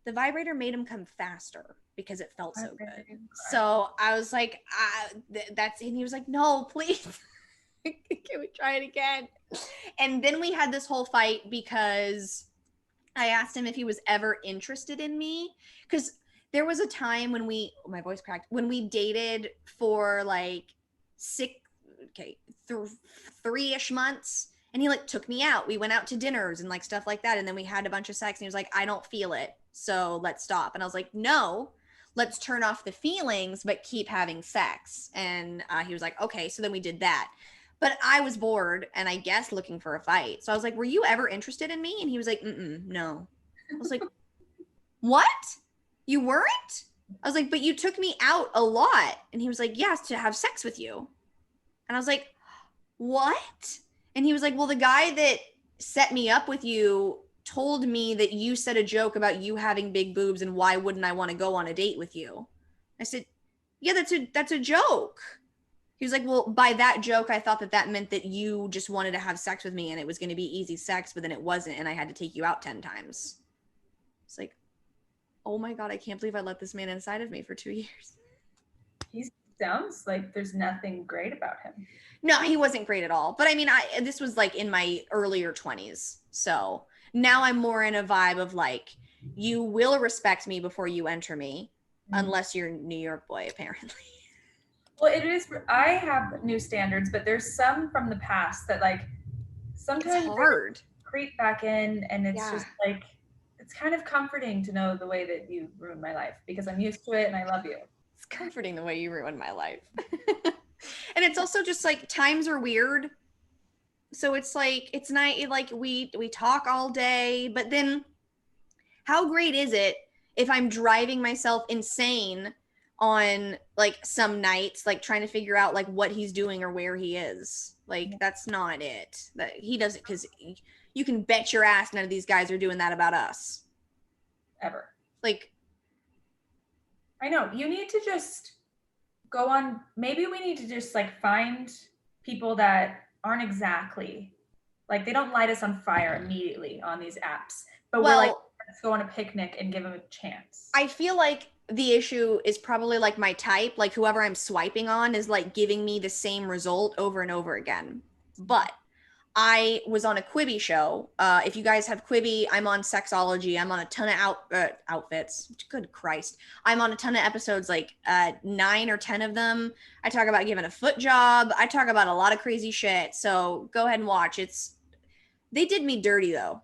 The vibrator made him come faster because it felt so good. So I was like, that's, and he was like, no, please. Can we try it again? And then we had this whole fight because I asked him if he was ever interested in me. Because there was a time when we, oh, my voice cracked, when we dated for like six, okay, 3-ish months. And he like took me out. We went out to dinners and like stuff like that. And then we had a bunch of sex. And he was like, I don't feel it. So let's stop. And I was like, no, let's turn off the feelings, but keep having sex. And he was like, okay. So then we did that. But I was bored and I guess looking for a fight. So I was like, were you ever interested in me? And he was like, no. I was like, what? You weren't? I was like, but you took me out a lot. And he was like, yes, to have sex with you. And I was like, what? And he was like, well, the guy that set me up with you told me that you said a joke about you having big boobs and why wouldn't I want to go on a date with you? I said, yeah, that's a joke. He was like, well, by that joke, I thought that meant that you just wanted to have sex with me and it was going to be easy sex, but then it wasn't. And I had to take you out 10 times. It's like, oh my God, I can't believe I let this man inside of me for 2 years. He sounds like there's nothing great about him. No, he wasn't great at all. But I mean, this was like in my earlier 20s. So now I'm more in a vibe of like, you will respect me before you enter me, unless you're a New York boy, apparently. Well, it is. I have new standards, but there's some from the past that like sometimes it's hard. Creep back in, and it's just like it's kind of comforting to know the way that you ruined my life because I'm used to it and I love you. It's comforting the way you ruined my life. And it's also just like times are weird. So it's like it's not like we talk all day, but then how great is it if I'm driving myself insane on like some nights, like trying to figure out like what he's doing or where he is? Like that's not it. That he does it because you can bet your ass none of these guys are doing that about us. Ever. Like, I know you need to just go on. Maybe we need to just like find people that aren't exactly like they don't light us on fire immediately on these apps, but we're like, let's go on a picnic and give them a chance. I feel like the issue is probably like my type, like whoever I'm swiping on is like giving me the same result over and over again. But I was on a Quibi show. If you guys have Quibi, I'm on Sexology. I'm on a ton of outfits. Good Christ. I'm on a ton of episodes, like 9 or 10 of them. I talk about giving a foot job. I talk about a lot of crazy shit. So go ahead and watch. They did me dirty though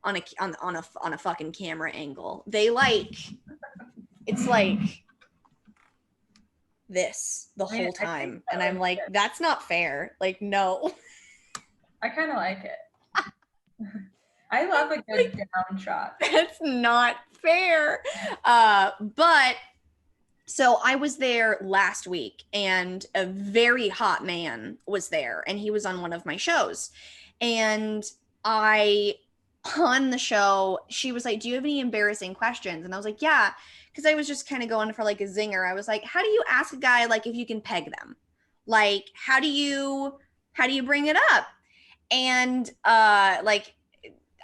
on a fucking camera angle. They like, it's like this the whole time. And I'm like, that's not fair. Like, no. I kind of like it. I love a good down shot. That's not fair. But so I was there last week and a very hot man was there and he was on one of my shows. And on the show, she was like, do you have any embarrassing questions? And I was like, yeah, because I was just kind of going for like a zinger. I was like, how do you ask a guy like if you can peg them? Like, how do you bring it up? And like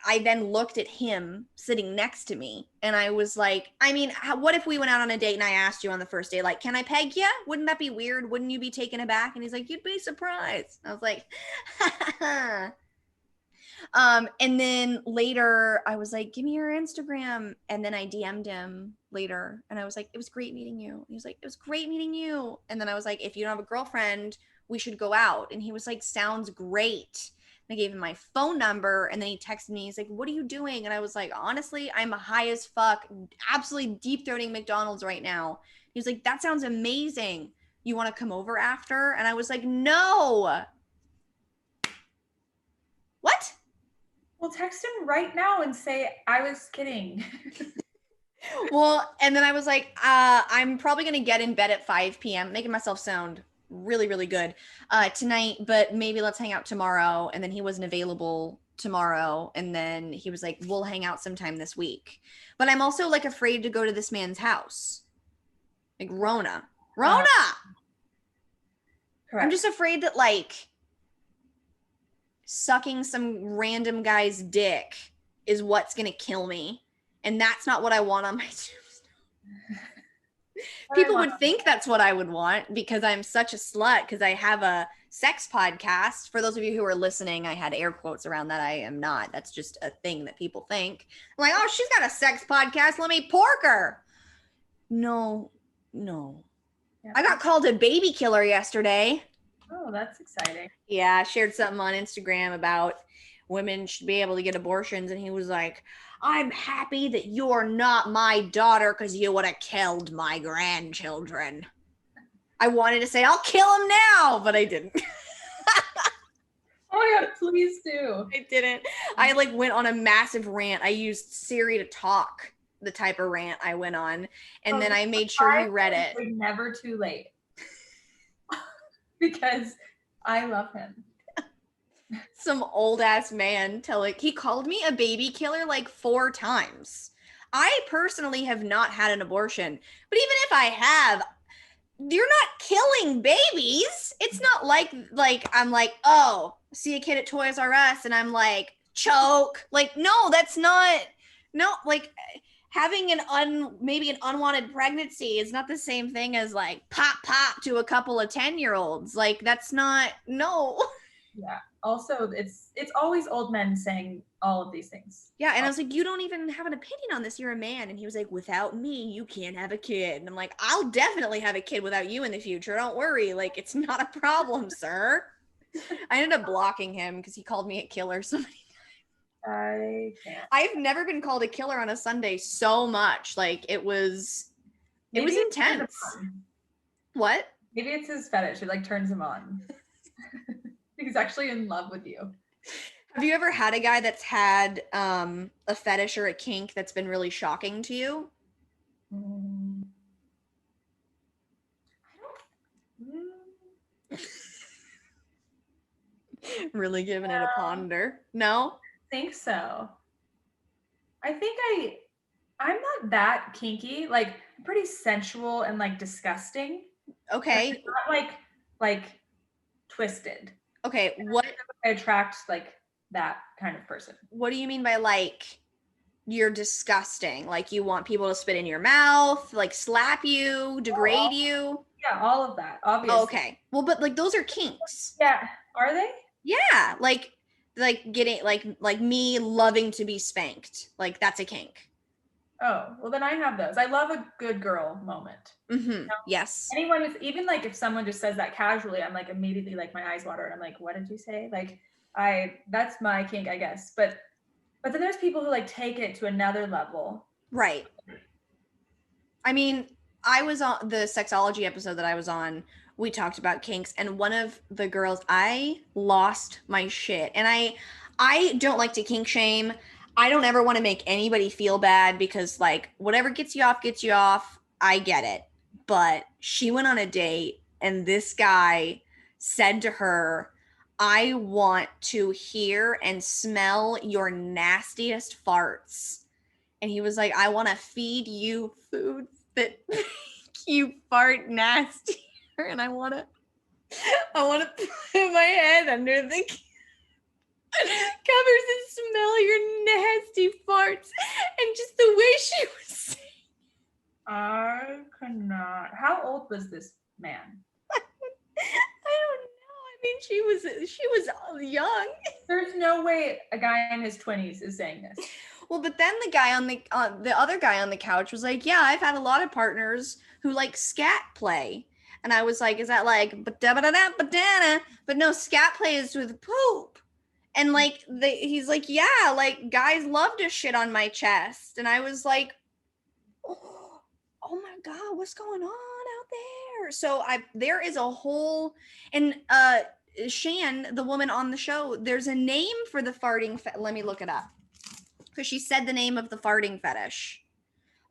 I then looked at him sitting next to me and I was like, I mean, what if we went out on a date and I asked you on the first day, like, can I peg you? Wouldn't that be weird? Wouldn't you be taken aback? And he's like, you'd be surprised. I was like, and then later I was like, give me your Instagram. And then I DM'd him later and I was like, it was great meeting you. And he was like, it was great meeting you. And then I was like, if you don't have a girlfriend, we should go out. And he was like, sounds great. I gave him my phone number and then he texted me. He's like, what are you doing? And I was like, honestly, I'm high as fuck, absolutely deep throating McDonald's right now. He was like, that sounds amazing. You want to come over after? And I was like, no. What? Well, text him right now and say, I was kidding. Well, and then I was like, I'm probably going to get in bed at 5 p.m., making myself sound really, really good tonight, but maybe let's hang out tomorrow. And then he wasn't available tomorrow. And then he was like, we'll hang out sometime this week. But I'm also like afraid to go to this man's house. Like Rona. Correct. I'm just afraid that like sucking some random guy's dick is what's going to kill me. And that's not what I want on my tombstone. People would think that's what I would want because I'm such a slut because I have a sex podcast. For those of you who are listening, I had air quotes around that. I am not. That's just a thing that people think. I'm like, oh, she's got a sex podcast. Let me pork her. No. Yeah. I got called a baby killer yesterday. Oh, that's exciting. Yeah, I shared something on Instagram about women should be able to get abortions, and he was like, I'm happy that you're not my daughter because you would have killed my grandchildren. I wanted to say, I'll kill him now, but I didn't. Oh my God, please do. I didn't. I like went on a massive rant. I used Siri to talk the type of rant I went on, and then I made sure he read it. Like never too late. Because I love him. Some old ass man he called me a baby killer like 4 times. I personally have not had an abortion, but even if I have, you're not killing babies. It's not like I'm like, oh, see a kid at Toys R Us and I'm like, choke. Like, no, that's not, no, like having maybe an unwanted pregnancy is not the same thing as like pop to a couple of 10-year-olds. Like, that's not, no. Yeah. Also, it's always old men saying all of these things. Yeah, and I was like, you don't even have an opinion on this. You're a man. And he was like, without me, you can't have a kid. And I'm like, I'll definitely have a kid without you in the future. Don't worry. Like, it's not a problem, sir. I ended up blocking him because he called me a killer so many times. I've never been called a killer on a Sunday so much. Like, it was intense. What? Maybe it's his fetish. It like turns him on. He's actually in love with you. Have you ever had a guy that's had a fetish or a kink that's been really shocking to you? Really giving it a ponder. No? I think so. I think I'm not that kinky. Like, pretty sensual and like disgusting. Okay. Not like twisted. Okay, what I attract like that kind of person. What do you mean by like you're disgusting? Like you want people to spit in your mouth, like slap you, degrade you? Yeah, all of that, obviously. Okay. Well, but like those are kinks. Yeah. Are they? Yeah, like getting like me loving to be spanked. Like that's a kink. Oh, well then I have those. I love a good girl moment. Mm-hmm. You know? Yes. Anyone with, even like if someone just says that casually, I'm like immediately like my eyes water and I'm like, what did you say? Like that's my kink, I guess. But then there's people who like take it to another level. Right. I mean, I was on the sexology episode that I was on. We talked about kinks, and one of the girls, I lost my shit. And I don't like to kink shame. I don't ever want to make anybody feel bad because like whatever gets you off. I get it. But she went on a date and this guy said to her, I want to hear and smell your nastiest farts. And he was like, I want to feed you food that make you fart nastier. And I want to put my head under the covers and smell your nasty farts. And just the way she was saying, I cannot. How old was this man? I don't know. I mean, she was young. There's no way a guy in his 20s is saying this. Well, but then the guy the other guy on the couch was like, yeah, I've had a lot of partners who like scat play. And I was like, is that like ba-da-ba-da-ba-da-na? But no, scat play is with poop. And like he's like, yeah, like guys love to shit on my chest. And I was like, oh my God, what's going on out there? So there is a whole, and Shan, the woman on the show, there's a name for the farting. Let me look it up. Because she said the name of the farting fetish.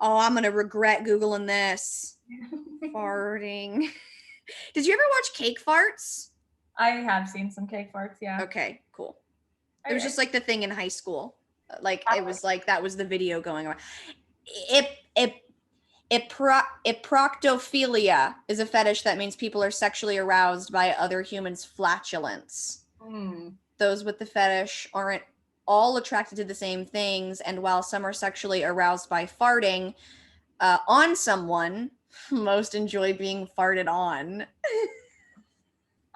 Oh, I'm going to regret Googling this. Farting. Did you ever watch Cake Farts? I have seen some cake farts, yeah. Okay, cool. It was just like the thing in high school. Like it was like that was the video going on. Proctophilia is a fetish that means people are sexually aroused by other humans' flatulence. those with the fetish aren't all attracted to the same things, and while some are sexually aroused by farting on someone, most enjoy being farted on.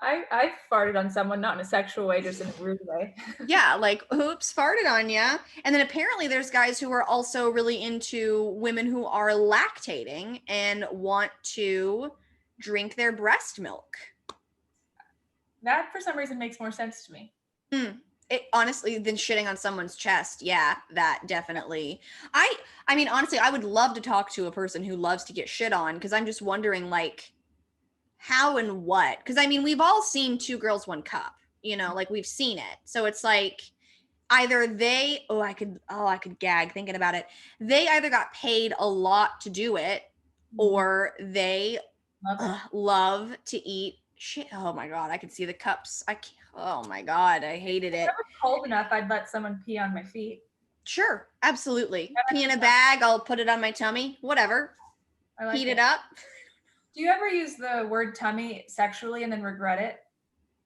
I farted on someone, not in a sexual way, just in a rude way. Yeah, like, oops, farted on ya. And then apparently there's guys who are also really into women who are lactating and want to drink their breast milk. That for some reason makes more sense to me. It honestly than shitting on someone's chest. Yeah, that definitely. I mean honestly, I would love to talk to a person who loves to get shit on because I'm just wondering like how and what. Because I mean, we've all seen Two Girls One Cup, you know, like we've seen it. So it's like either they I could gag thinking about it. They either got paid a lot to do it or they love to eat shit. Oh my god, I could see the cups. I can't. Oh my god, I hated If it. it was cold enough, I'd let someone pee on my feet. Sure, absolutely. Pee in a bag, I'll put it on my tummy, whatever. I like Heat it up. Do you ever use the word tummy sexually and then regret it?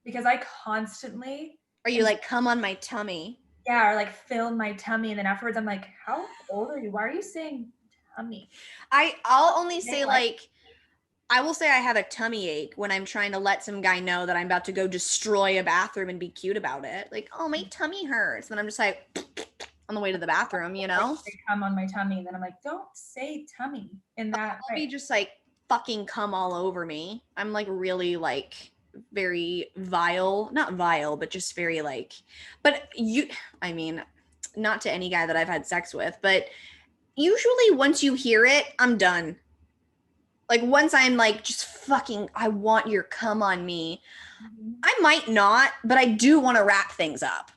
Because I constantly. Are you like, come on my tummy? Yeah, or like fill my tummy, and then afterwards I'm like, how old are you? Why are you saying tummy? I'll only say like I will say I have a tummy ache when I'm trying to let some guy know that I'm about to go destroy a bathroom and be cute about it. Like, oh, my tummy hurts. And then I'm just like on the way to the bathroom, you know? They come on my tummy, and then I'm like, don't say tummy in that I'll way. be just like fucking come all over me. I'm like really like very vile, not vile, but just very like, but you, I mean, not to any guy that I've had sex with, but usually once you hear it, I'm done. Like once I'm like just fucking I want your cum on me. I might not, but I do want to wrap things up.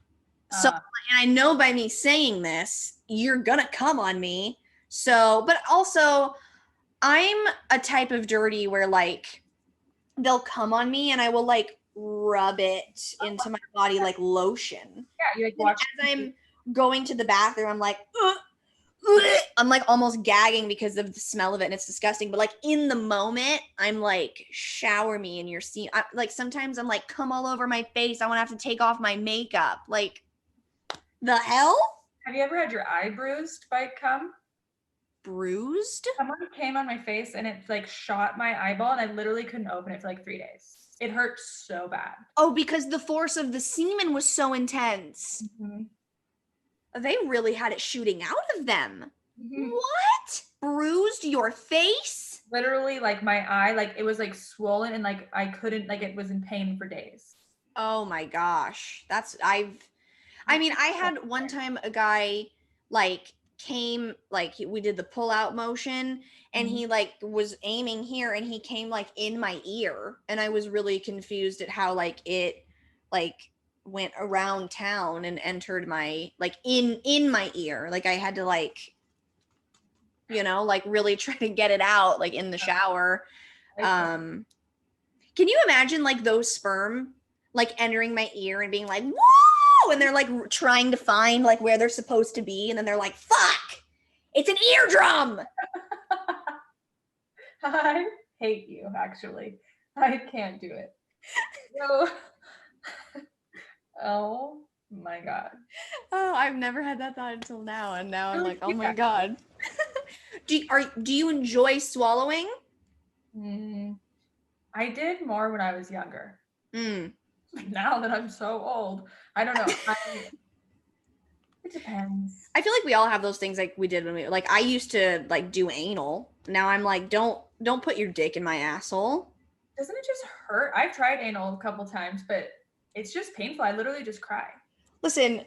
So and I know by me saying this, you're gonna come on me. So, but also I'm a type of dirty where like they'll come on me and I will like rub it into my body like lotion. Yeah, you like And watch. as I'm going to the bathroom, I'm like, ugh, I'm like almost gagging because of the smell of it and it's disgusting. But like in the moment, I'm like, shower me in your seat. Like sometimes I'm like, come all over my face. I want to have to take off my makeup. Like the hell? Have you ever had your eye bruised by cum? Bruised? Someone came on my face and it like shot my eyeball, and I literally couldn't open it for like 3 days. It hurt so bad. Oh, because the force of the semen was so intense. Mm-hmm. They really had it shooting out of them. Mm-hmm. What? Bruised your face? Literally, like my eye, like it was like swollen, and like I couldn't, like it was in pain for days. Oh my gosh. I mean, I had one time a guy like came like we did the pull out motion and he like was aiming here and he came like in my ear and I was really confused at how like it like went around town and entered my like in my ear. Like I had to like you know, like really try to get it out like in the shower. Can you imagine like those sperm like entering my ear and being like, whoa, and they're like trying to find like where they're supposed to be, and then they're like, fuck, it's an eardrum. I hate you, actually. I can't do it. No. Oh my god. Oh, I've never had that thought until now, and now I'm like, oh my god. Do you enjoy swallowing? I did more when I was younger. Mm. Now that I'm so old, I don't know. It depends. I feel like we all have those things like we did when we like I used to like do anal. Now I'm like, don't put your dick in my asshole. Doesn't it just hurt? I've tried anal a couple times, but it's just painful. I literally just cry. Listen,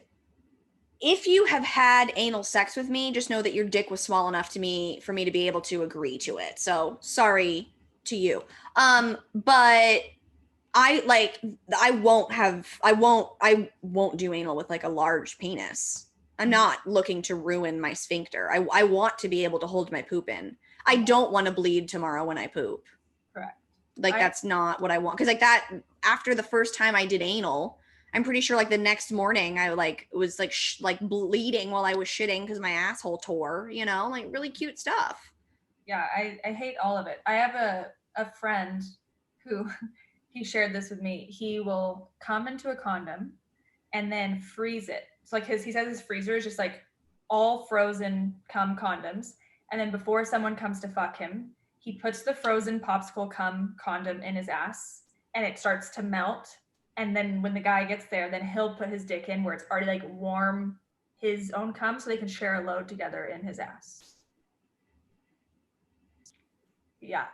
if you have had anal sex with me, just know that your dick was small enough to me for me to be able to agree to it. So sorry to you. But I won't do anal with like a large penis. I'm not looking to ruin my sphincter. I want to be able to hold my poop in. I don't want to bleed tomorrow when I poop. Correct. Like that's not what I want. Cause like that after the first time I did anal, I'm pretty sure like the next morning I like was like like bleeding while I was shitting because my asshole tore, you know, like really cute stuff. Yeah, I hate all of it. I have a friend who he shared this with me. He will come into a condom and then freeze it. So like he says his freezer is just like all frozen cum condoms. And then before someone comes to fuck him, he puts the frozen popsicle cum condom in his ass and it starts to melt. And then when the guy gets there, then he'll put his dick in where it's already like warm his own cum so they can share a load together in his ass. Yeah.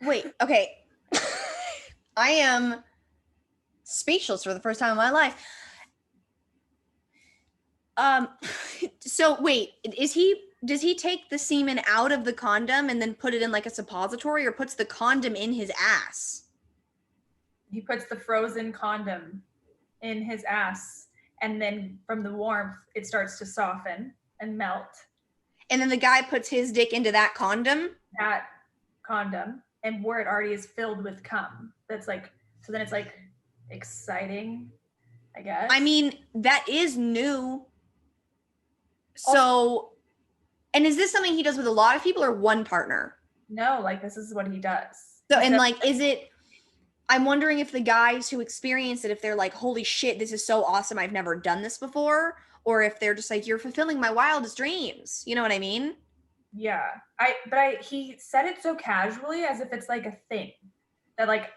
Wait, okay. I am speechless for the first time in my life. So wait, does he take the semen out of the condom and then put it in like a suppository, or puts the condom in his ass? He puts the frozen condom in his ass, and then from the warmth, it starts to soften and melt. And then the guy puts his dick into that condom? That condom, and where it already is filled with cum. That's like, so then it's like exciting, I guess. I mean, that is new. So, and is this something he does with a lot of people or one partner? No, like this is what he does. So, and like, is it, I'm wondering if the guys who experience it, if they're like, holy shit, this is so awesome, I've never done this before, or if they're just like, you're fulfilling my wildest dreams. You know what I mean? Yeah. He said it so casually as if it's like a thing that like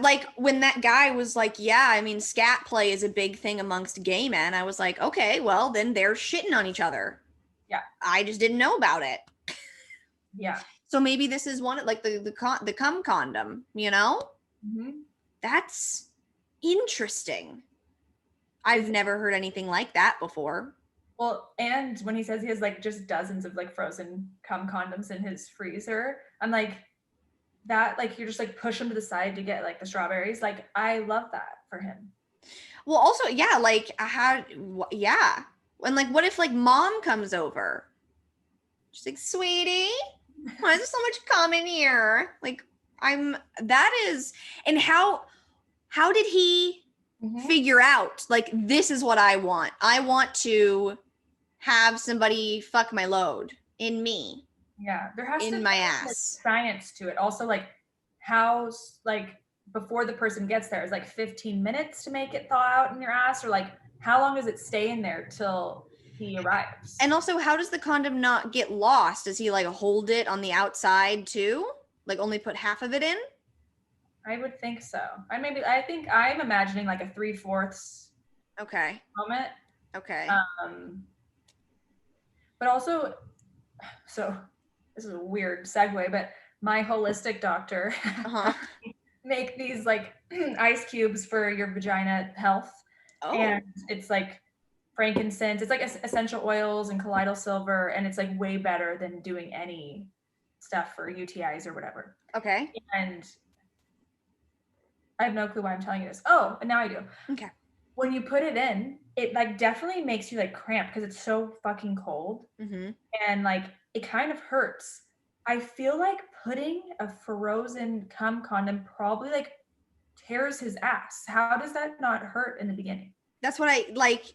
like when that guy was like, yeah, I mean, scat play is a big thing amongst gay men. I was like, okay, well, then they're shitting on each other. Yeah. I just didn't know about it. Yeah. So maybe this is one, like the cum condom, you know? Mm-hmm. That's interesting. I've never heard anything like that before. Well, and when he says he has like just dozens of like frozen cum condoms in his freezer, I'm like, that like you're just like push him to the side to get like the strawberries. Like I love that for him. Well, also, yeah, like yeah. And like, what if like mom comes over? She's like, sweetie, why is there so much cum in here? Like, that is, and how did he figure out like, this is what I want? I want to have somebody fuck my load in me. Yeah, there has to be my like, ass. science to it. Also, like how like before the person gets there is like 15 minutes to make it thaw out in your ass, or like how long does it stay in there till he arrives? And also, how does the condom not get lost? Does he like hold it on the outside too? Like only put half of it in? I would think so. I think I'm imagining like a 3/4 okay moment. Okay. But also, so this is a weird segue, but my holistic doctor make these like ice cubes for your vagina health. Oh. And it's like frankincense, it's like essential oils and colloidal silver, and it's like way better than doing any stuff for UTIs or whatever. Okay. And I have no clue why I'm telling you this. Oh, and now I do. Okay. When you put it in, it like definitely makes you like cramp because it's so fucking cold. Mm-hmm. And like it kind of hurts. I feel like putting a frozen cum condom probably like tears his ass. How does that not hurt in the beginning? That's what I like.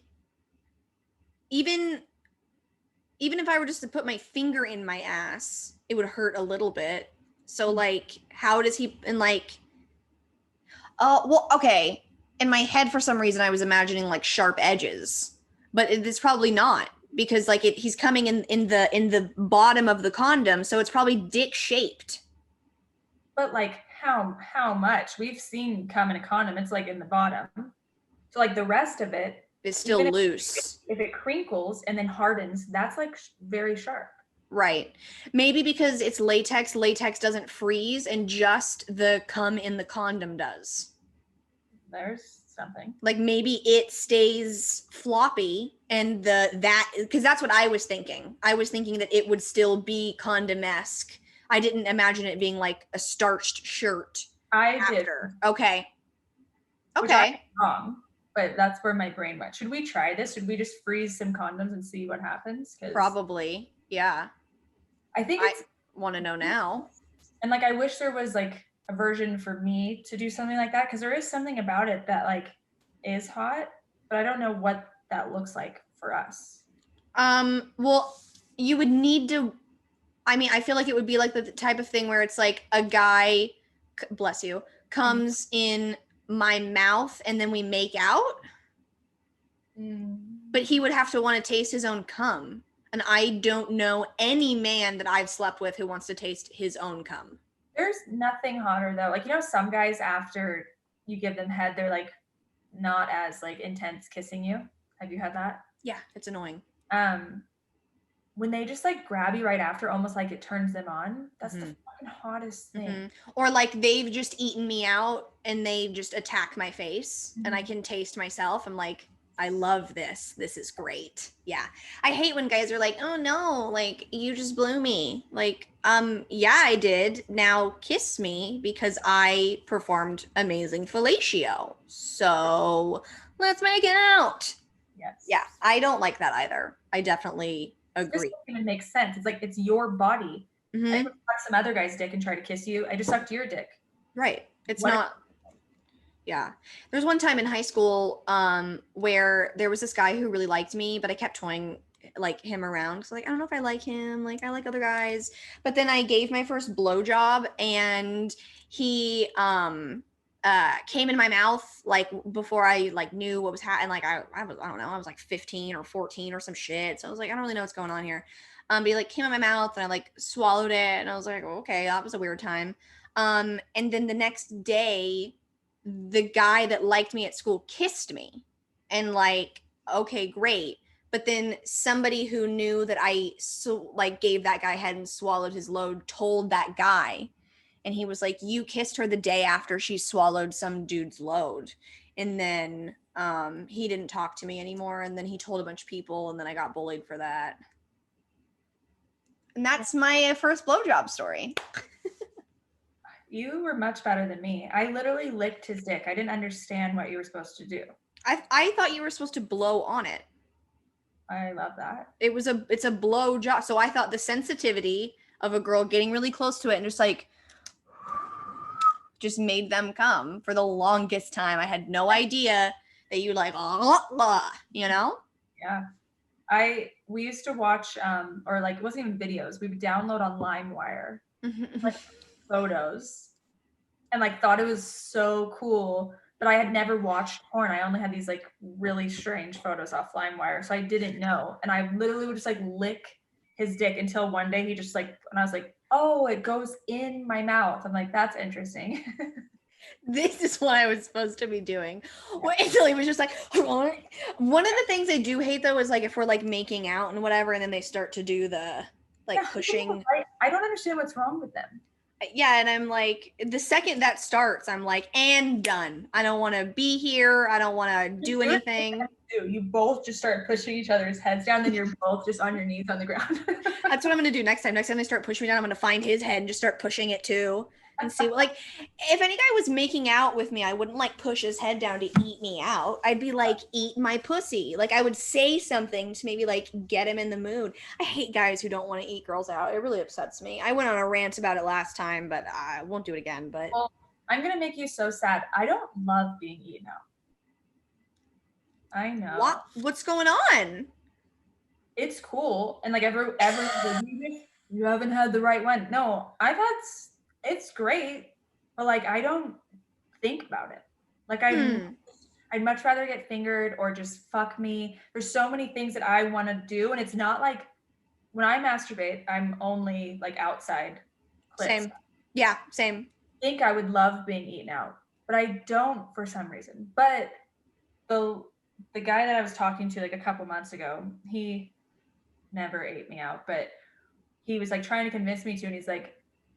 Even if I were just to put my finger in my ass, it would hurt a little bit. So like, how does he, and like, well, okay. In my head, for some reason, I was imagining like sharp edges, but it's probably not, because like he's coming in the bottom of the condom, so it's probably dick shaped. But like how much? We've seen cum in a condom, it's like in the bottom. So like the rest of it is still loose. If it crinkles and then hardens, that's like very sharp. Right. Maybe because it's latex doesn't freeze, and just the cum in the condom does. There's something. Like maybe it stays floppy, and because that's what I was thinking. I was thinking that it would still be condom-esque. I didn't imagine it being like a starched shirt. I did. Okay. Wrong, but that's where my brain went. Should we try this? Should we just freeze some condoms and see what happens? Probably. Yeah. I want to know now. And like, I wish there was like a version for me to do something like that, because there is something about it that like is hot, but I don't know what that looks like for us. Well, you would need to, I mean, I feel like it would be like the type of thing where it's like a guy, bless you, comes in my mouth and then we make out. But he would have to want to taste his own cum. And I don't know any man that I've slept with who wants to taste his own cum. There's nothing hotter though. Like, you know, some guys after you give them head, they're like not as like intense kissing you. Have you had that? Yeah, it's annoying. When they just like grab you right after, almost like it turns them on. That's the fucking hottest thing. Or like they've just eaten me out and they just attack my face and I can taste myself. I'm like, I love this. This is great. Yeah. I hate when guys are like, oh no, like you just blew me. Like, yeah, I did. Now kiss me because I performed amazing fellatio. So let's make it out. Yes. Yeah. I don't like that either. I definitely agree. This doesn't even make sense. It's like, it's your body. I would suck some other guy's dick and try to kiss you. I just sucked your dick. Right. It's not. Yeah. There's one time in high school where there was this guy who really liked me, but I kept toying like him around. So like, I don't know if I like him. Like I like other guys. But then I gave my first blowjob and he came in my mouth like before I like knew what was happening. Like I don't know, I was like 15 or 14 or some shit. So I was like, I don't really know what's going on here. But he like came in my mouth and I like swallowed it and I was like, oh, okay, that was a weird time. And then the next day the guy that liked me at school kissed me and like, okay, great. But then somebody who knew that I like gave that guy head and swallowed his load told that guy. And he was like, you kissed her the day after she swallowed some dude's load. And then he didn't talk to me anymore. And then he told a bunch of people and then I got bullied for that. And that's my first blowjob story. You were much better than me. I literally licked his dick. I didn't understand what you were supposed to do. I thought you were supposed to blow on it. I love that. It's a blow job. So I thought the sensitivity of a girl getting really close to it and just like just made them come for the longest time. I had no idea that you like you know? Yeah. We used to watch or like it wasn't even videos. We would download on LimeWire like photos and like thought it was so cool, but I had never watched porn. I only had these like really strange photos off LimeWire, so I didn't know. And I literally would just like lick his dick until one day he just like, and I was like, oh, it goes in my mouth. I'm like, that's interesting. This is what I was supposed to be doing. Well, until he was just like, one of the things I do hate though is like if we're like making out and whatever, and then they start to do the like pushing. I don't understand what's wrong with them. Yeah, and I'm like, the second that starts, I'm like, and done. I don't want to be here. I don't want to do anything. You both just start pushing each other's heads down, then you're both just on your knees on the ground. That's what I'm going to do next time. Next time they start pushing me down, I'm going to find his head and just start pushing it too. And see what, like, if any guy was making out with me, I wouldn't like push his head down to eat me out. I'd be like, eat my pussy. Like I would say something to maybe like get him in the mood. I hate guys who don't want to eat girls out. It really upsets me. I went on a rant about it last time, but I won't do it again. But well, I'm going to make you so sad. I don't love being eaten out. I know. What's going on? It's cool. And like everyone's like, you haven't had the right one. No, it's great, but like I don't think about it. Like I'd much rather get fingered or just fuck me. There's so many things that I want to do, and it's not like when I masturbate, I'm only like outside. Same. Stuff. Yeah, same. I think I would love being eaten out, but I don't for some reason. But the guy that I was talking to like a couple months ago, he never ate me out, but he was like trying to convince me to, and he's like,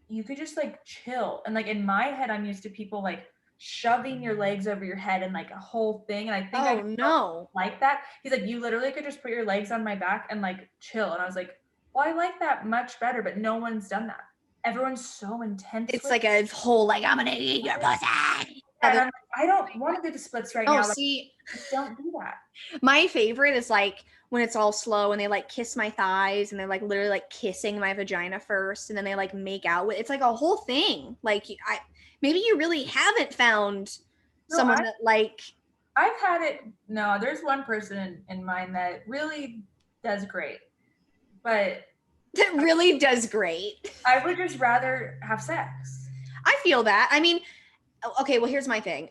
you could just like chill. And like in my head, I'm used to people like shoving your legs over your head and like a whole thing. And I think I no like that. He's like, you literally could just put your legs on my back and like chill. And I was like, well, I like that much better, but no one's done that. Everyone's so intense. It's like a whole like, I'm gonna eat your pussy. And I'm like, I don't want to do the splits right now. See, like, don't do that. My favorite is like when it's all slow and they like kiss my thighs and they're like literally like kissing my vagina first and then they like make out with. It's like a whole thing. Like maybe you really haven't found someone that like. I've had it. No, there's one person in mind that really does great, but that really does great. I would just rather have sex. I feel that. I mean, okay, well, here's my thing.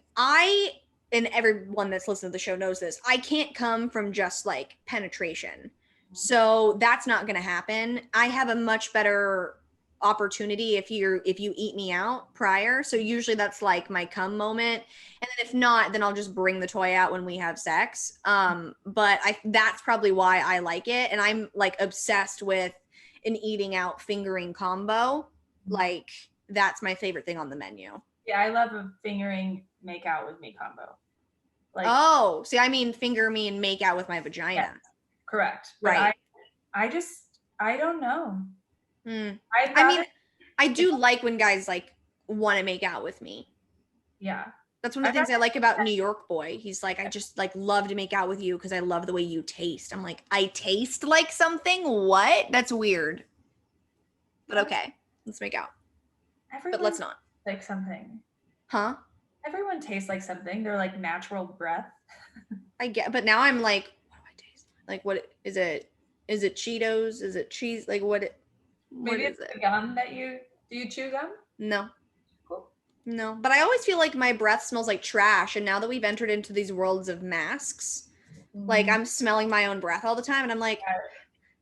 And everyone that's listening to the show knows this, I can't come from just like penetration. So that's not going to happen. I have a much better opportunity if you eat me out prior. So usually that's like my come moment. And then if not, then I'll just bring the toy out when we have sex. But that's probably why I like it. And I'm like obsessed with an eating out fingering combo. Like that's my favorite thing on the menu. Yeah, I love a fingering make out with me combo. Like, oh, see, I mean finger me and make out with my vagina. Yes, correct. But right. I don't know. I mean, I do like when guys like want to make out with me. Yeah. That's one of the things I like about New York Boy. He's like, I just like love to make out with you because I love the way you taste. I'm like, I taste like something? What? That's weird. But okay, let's make out. But let's not. Like something. Huh? Everyone tastes like something. They're like natural breath. I get, but now I'm like, what do I taste? Like, what is it? Is it Cheetos? Is it cheese? Like, what Maybe it's the gum that do you chew gum? No. Cool. No, but I always feel like my breath smells like trash. And now that we've entered into these worlds of masks, like I'm smelling my own breath all the time. And I'm like,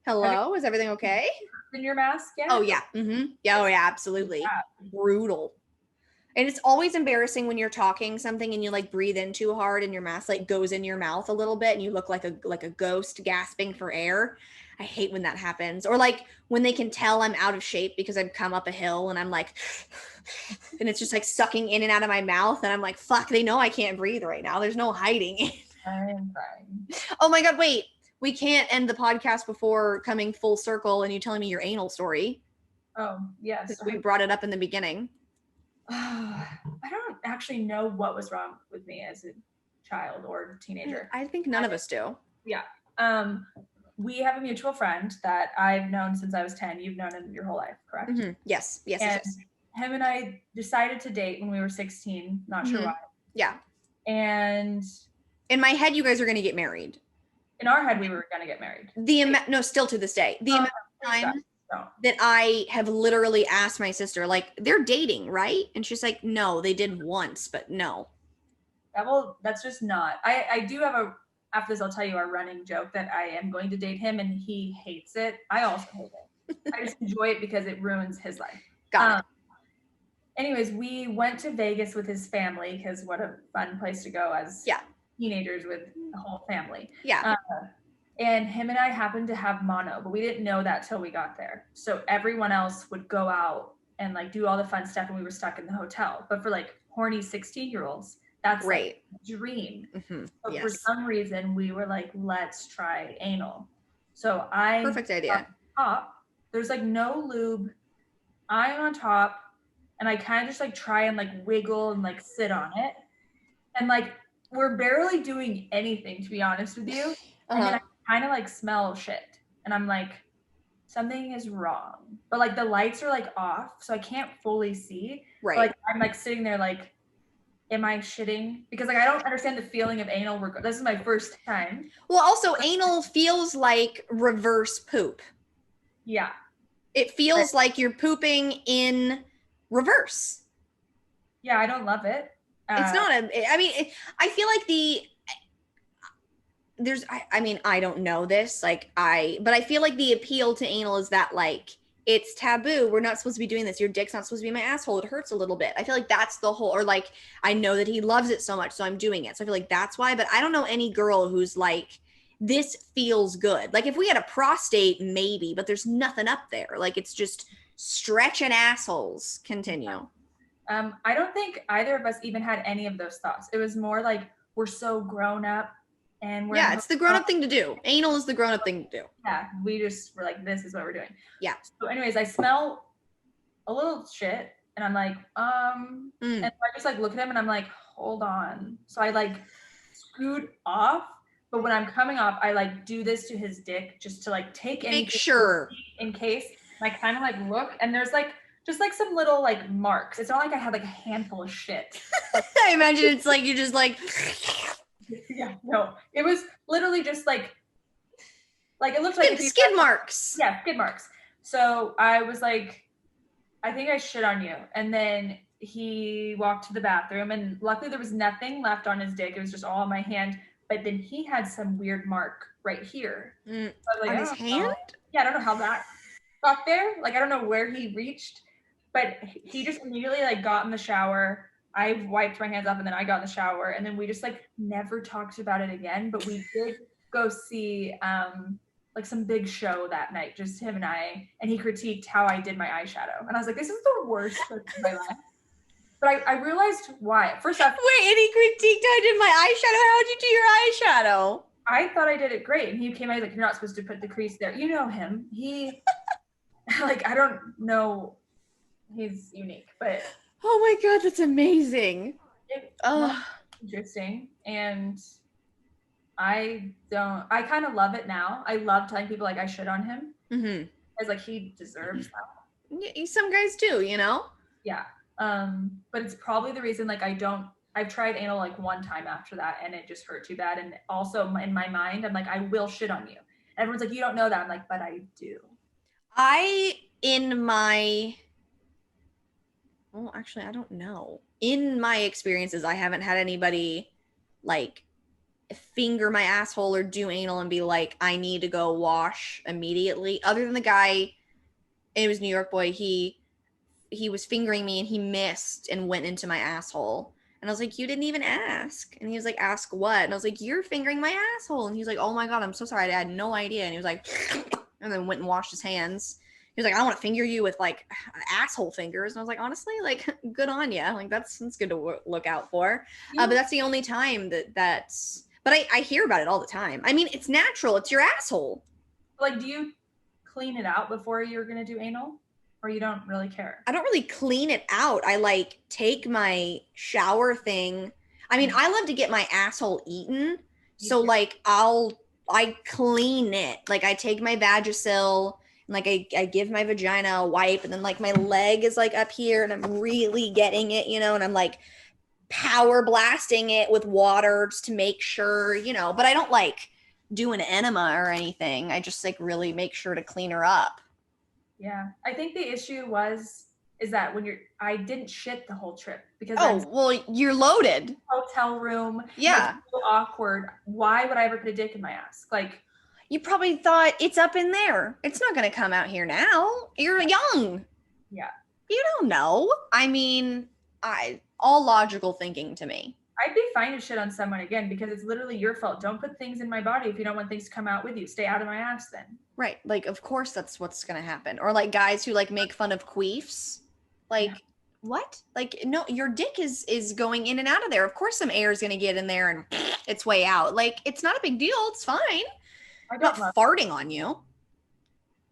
hello, is everything okay? In your mask? Yeah. Oh, yeah. Yeah. Oh, yeah, absolutely. Yeah. Brutal. And it's always embarrassing when you're talking something and you like breathe in too hard and your mask like goes in your mouth a little bit and you look like a ghost gasping for air. I hate when that happens. Or like when they can tell I'm out of shape because I've come up a hill and I'm like, and it's just like sucking in and out of my mouth. And I'm like, fuck, they know I can't breathe right now. There's no hiding it. I am crying. Oh my God, wait. We can't end the podcast before coming full circle and you telling me your anal story. Oh, yes. Because we brought it up in the beginning. I don't actually know what was wrong with me as a child or teenager. I think none of us do. Yeah. We have a mutual friend that I've known since I was 10. You've known him your whole life, correct? Mm-hmm. Yes. Yes. Him and I decided to date when we were 16. Not sure why. Yeah. And in my head, you guys are going to get married. In our head, we were going to get married. No, still to this day. The amount of time that I have literally asked my sister, like, they're dating, right? And she's like, no, they did once, but no. That's just not. I do have after this, I'll tell you our running joke that I am going to date him and he hates it. I also hate it. I just enjoy it because it ruins his life. Got it. Anyways, we went to Vegas with his family because what a fun place to go as teenagers with the whole family. Yeah. And him and I happened to have mono, but we didn't know that till we got there. So everyone else would go out and like do all the fun stuff and we were stuck in the hotel. But for like horny 16-year-olds, that's great. Like, dream. Mm-hmm. But for some reason we were like, let's try anal. So perfect idea. Top, there's like no lube. I'm on top and I kind of just like try and like wiggle and like sit on it. And like we're barely doing anything, to be honest with you. And then I kind of like smell shit. And I'm like, something is wrong. But like the lights are like off, so I can't fully see. Right. But, like I'm like sitting there like, am I shitting? Because like I don't understand the feeling of anal. This is my first time. Well, also anal feels like reverse poop. Yeah. It feels like you're pooping in reverse. Yeah, I don't love it. It's not I feel like I don't know this, but I feel like the appeal to anal is that like it's taboo. We're not supposed to be doing this. Your dick's not supposed to be in my asshole. It hurts a little bit. I feel like that's the whole, or like, I know that he loves it so much, so I'm doing it. So I feel like that's why, but I don't know any girl who's like, this feels good. Like if we had a prostate, maybe, but there's nothing up there. Like it's just stretching assholes. Continue. I don't think either of us even had any of those thoughts. It was more like, we're so grown up. And it's the grown-up thing to do. Anal is the grown-up thing to do. Yeah, we just were like, this is what we're doing. Yeah. So anyways, I smell a little shit and I'm like, and so I just like look at him and I'm like, hold on. So I like scoot off, but when I'm coming off, I like do this to his dick just to like make sure in case. And I kind of like look and there's like just like some little like marks. It's not like I had like a handful of shit. I imagine it's like you just like yeah, no, it was literally just like it looked like skid marks. Yeah, skid marks. So I was like, I think I shit on you. And then he walked to the bathroom, and luckily there was nothing left on his dick. It was just all on my hand. But then he had some weird mark right here. So I was like, on his hand? Yeah, I don't know how that got there. Like, I don't know where he reached, but he just immediately like got in the shower. I wiped my hands off, and then I got in the shower, and then we just like never talked about it again. But we did go see like some big show that night, just him and I, and he critiqued how I did my eyeshadow. And I was like, this is the worst of my life. But I realized why. First off, wait, and he critiqued how I did my eyeshadow. How'd you do your eyeshadow? I thought I did it great. And he came out, he's like, you're not supposed to put the crease there. You know him. He, like, I don't know. He's unique, but. Oh my God, that's amazing. Interesting. And I kind of love it now. I love telling people like I shit on him. Mm-hmm. Because like he deserves that. Yeah, some guys do, you know? Yeah. But it's probably the reason like I've tried anal like one time after that, and it just hurt too bad. And also in my mind, I'm like, I will shit on you. And everyone's like, you don't know that. I'm like, but I do. Well, actually, I don't know. In my experiences, I haven't had anybody like finger my asshole or do anal and be like, I need to go wash immediately. Other than the guy, it was New York boy, he was fingering me and he missed and went into my asshole. And I was like, you didn't even ask. And he was like, ask what? And I was like, you're fingering my asshole. And he's like, oh my God, I'm so sorry. I had no idea. And he was like, and then went and washed his hands. He was like, I don't want to finger you with like asshole fingers. And I was like, honestly, like, good on you. Like, that's good to look out for. But that's the only time that's, but I hear about it all the time. I mean, it's natural. It's your asshole. Like, do you clean it out before you're going to do anal? Or you don't really care? I don't really clean it out. I like take my shower thing. I mean, I love to get my asshole eaten. So like I clean it. Like I take my Vagisil and like I give my vagina a wipe, and then like my leg is like up here and I'm really getting it, you know, and I'm like power blasting it with water just to make sure, you know, but I don't like do an enema or anything. I just like really make sure to clean her up. Yeah, I think the issue is that when I didn't shit the whole trip because well, you're loaded. Hotel room. Yeah. So awkward. Why would I ever put a dick in my ass? Like, you probably thought it's up in there. It's not going to come out here now. You're young. Yeah. You don't know. I mean, all logical thinking to me. I'd be fine to shit on someone again because it's literally your fault. Don't put things in my body if you don't want things to come out with you. Stay out of my ass then. Right. Like, of course that's what's going to happen. Or like guys who like make fun of queefs. Like, yeah. What? Like, no, your dick is going in and out of there. Of course some air is going to get in there and its way out. Like, it's not a big deal. It's fine. I'm not farting on you.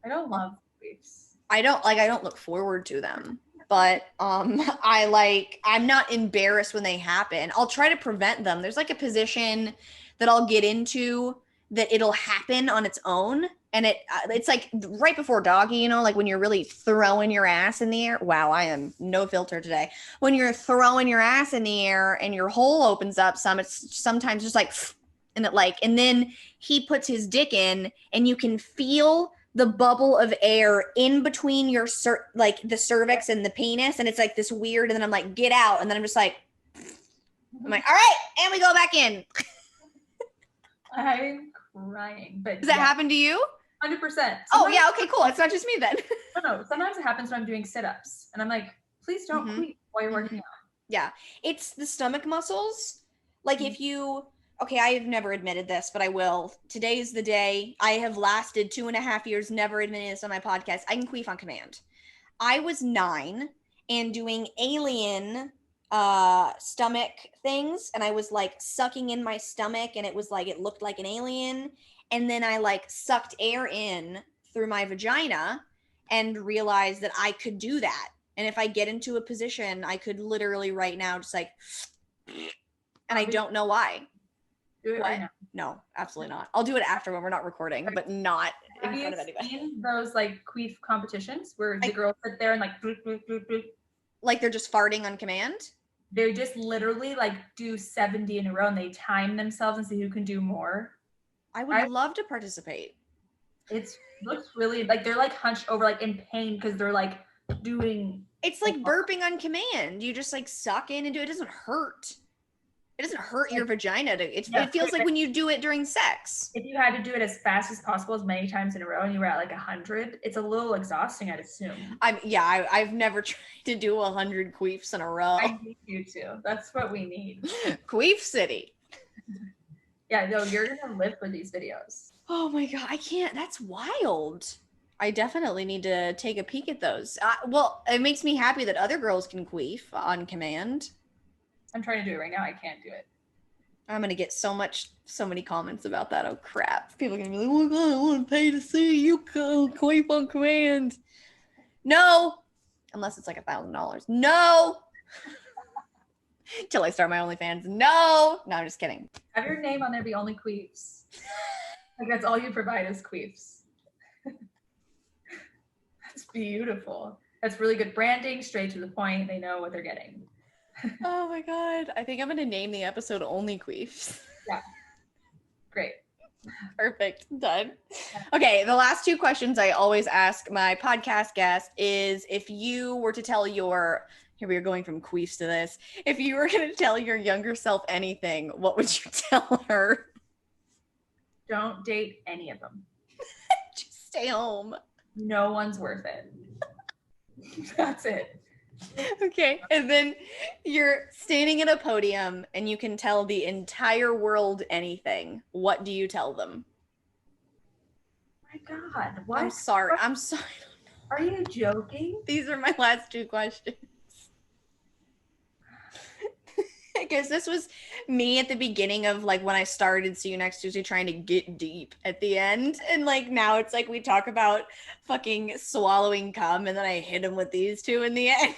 I don't love queefs. I don't look forward to them. But I'm not embarrassed when they happen. I'll try to prevent them. There's like a position that I'll get into that it'll happen on its own. And it's like right before doggy, you know, like when you're really throwing your ass in the air. Wow, I am no filter today. When you're throwing your ass in the air and your hole opens up it's sometimes just like, and then he puts his dick in and you can feel the bubble of air in between your like the cervix and the penis, and it's like this weird, and then I'm like, get out, and then I'm just like, I'm like, all right, and we go back in. I'm crying. But does that happen to you? 100%. Oh yeah, okay, cool. It's not just me then. No, sometimes it happens when I'm doing sit-ups, and I'm like, please don't queef while you're working out. Yeah, it's the stomach muscles. Like if you. Okay, I have never admitted this, but I will. Today's the day. I have lasted 2.5 years, never admitting this on my podcast. I can queef on command. I was 9 and doing alien stomach things, and I was like sucking in my stomach, and it was like, it looked like an alien. And then I like sucked air in through my vagina and realized that I could do that. And if I get into a position, I could literally right now just like, and I don't know why. Do it right now. No, absolutely not. I'll do it after when we're not recording, but not in front of anybody. Have you seen those like queef competitions where the girls sit there and like bloop, bloop, bloop, bloop. Like they're just farting on command? They just literally like do 70 in a row and they time themselves and see who can do more. I would love to participate. It looks really like they're like hunched over like in pain because they're like doing It's like burping on command. You just like suck in and do it. It doesn't hurt. It doesn't hurt your vagina. It feels like when you do it during sex. If you had to do it as fast as possible, as many times in a row, and you were at like 100, it's a little exhausting, I'd assume. I've never tried to do 100 queefs in a row. I need you to. That's what we need. Queef City. Yeah, no, you're gonna live for these videos. Oh my god, I can't. That's wild. I definitely need to take a peek at those. Well, it makes me happy that other girls can queef on command. I'm trying to do it right now. I can't do it. I'm gonna get so many comments about that. Oh crap! People are gonna be like, "Oh god, I want to pay to see you queef on command." No, unless it's like $1,000. No. Till I start my OnlyFans. No, I'm just kidding. Have your name on there be OnlyQueefs. Like that's all you provide is queefs. That's beautiful. That's really good branding, straight to the point. They know what they're getting. Oh my god. I think I'm gonna name the episode OnlyQueefs. Yeah. Great. Perfect. Done. Okay, the last 2 questions I always ask my podcast guest is if you were to tell your here we are going from queefs to this. If you were going to tell your younger self anything, what would you tell her? Don't date any of them. Just stay home. No one's worth it. That's it. Okay. And then you're standing at a podium and you can tell the entire world anything. What do you tell them? My God. What? I'm sorry. Are you joking? These are my last 2 questions. Because this was me at the beginning of like when I started See You Next Tuesday trying to get deep at the end. And like now it's like we talk about fucking swallowing cum and then I hit him with these 2 in the end.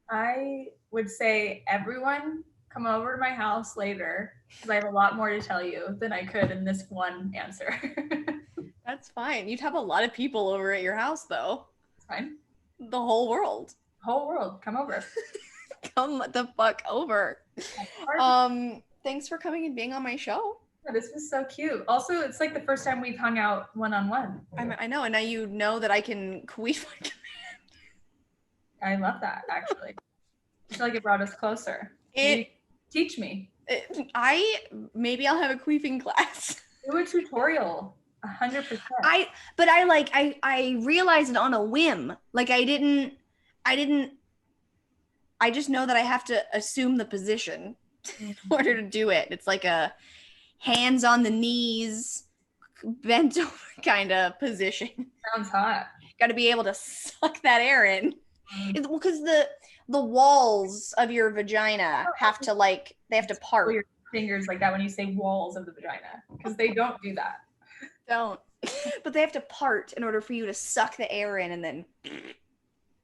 I would say everyone come over to my house later because I have a lot more to tell you than I could in this one answer. That's fine. You'd have a lot of people over at your house though. It's fine. The whole world. Whole world, come over. Come the fuck over. Thanks for coming and being on my show. Yeah, this was so cute. Also, it's like the first time we've hung out one-on-one. I know, and now you know that I can queef on command. I love that, actually. I feel like it brought us closer. Teach me. Maybe I'll have a queefing class. Do a tutorial. 100%. I realized it on a whim. Like I just know that I have to assume the position in order to do it. It's like a hands on the knees, bent over kind of position. Sounds hot. Got to be able to suck that air in. Because the walls of your vagina have to they have to part. Pull your fingers like that when you say walls of the vagina, because they don't do that. Don't. But they have to part in order for you to suck the air in, and then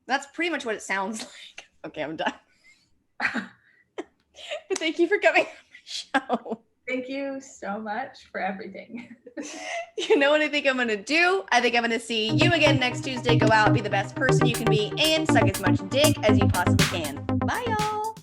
that's pretty much what it sounds like. Okay, I'm done. But thank you for coming on my show. Thank you so much for everything. You know what I think I'm going to do? I think I'm going to see you again next Tuesday. Go out, be the best person you can be, and suck as much dick as you possibly can. Bye, y'all.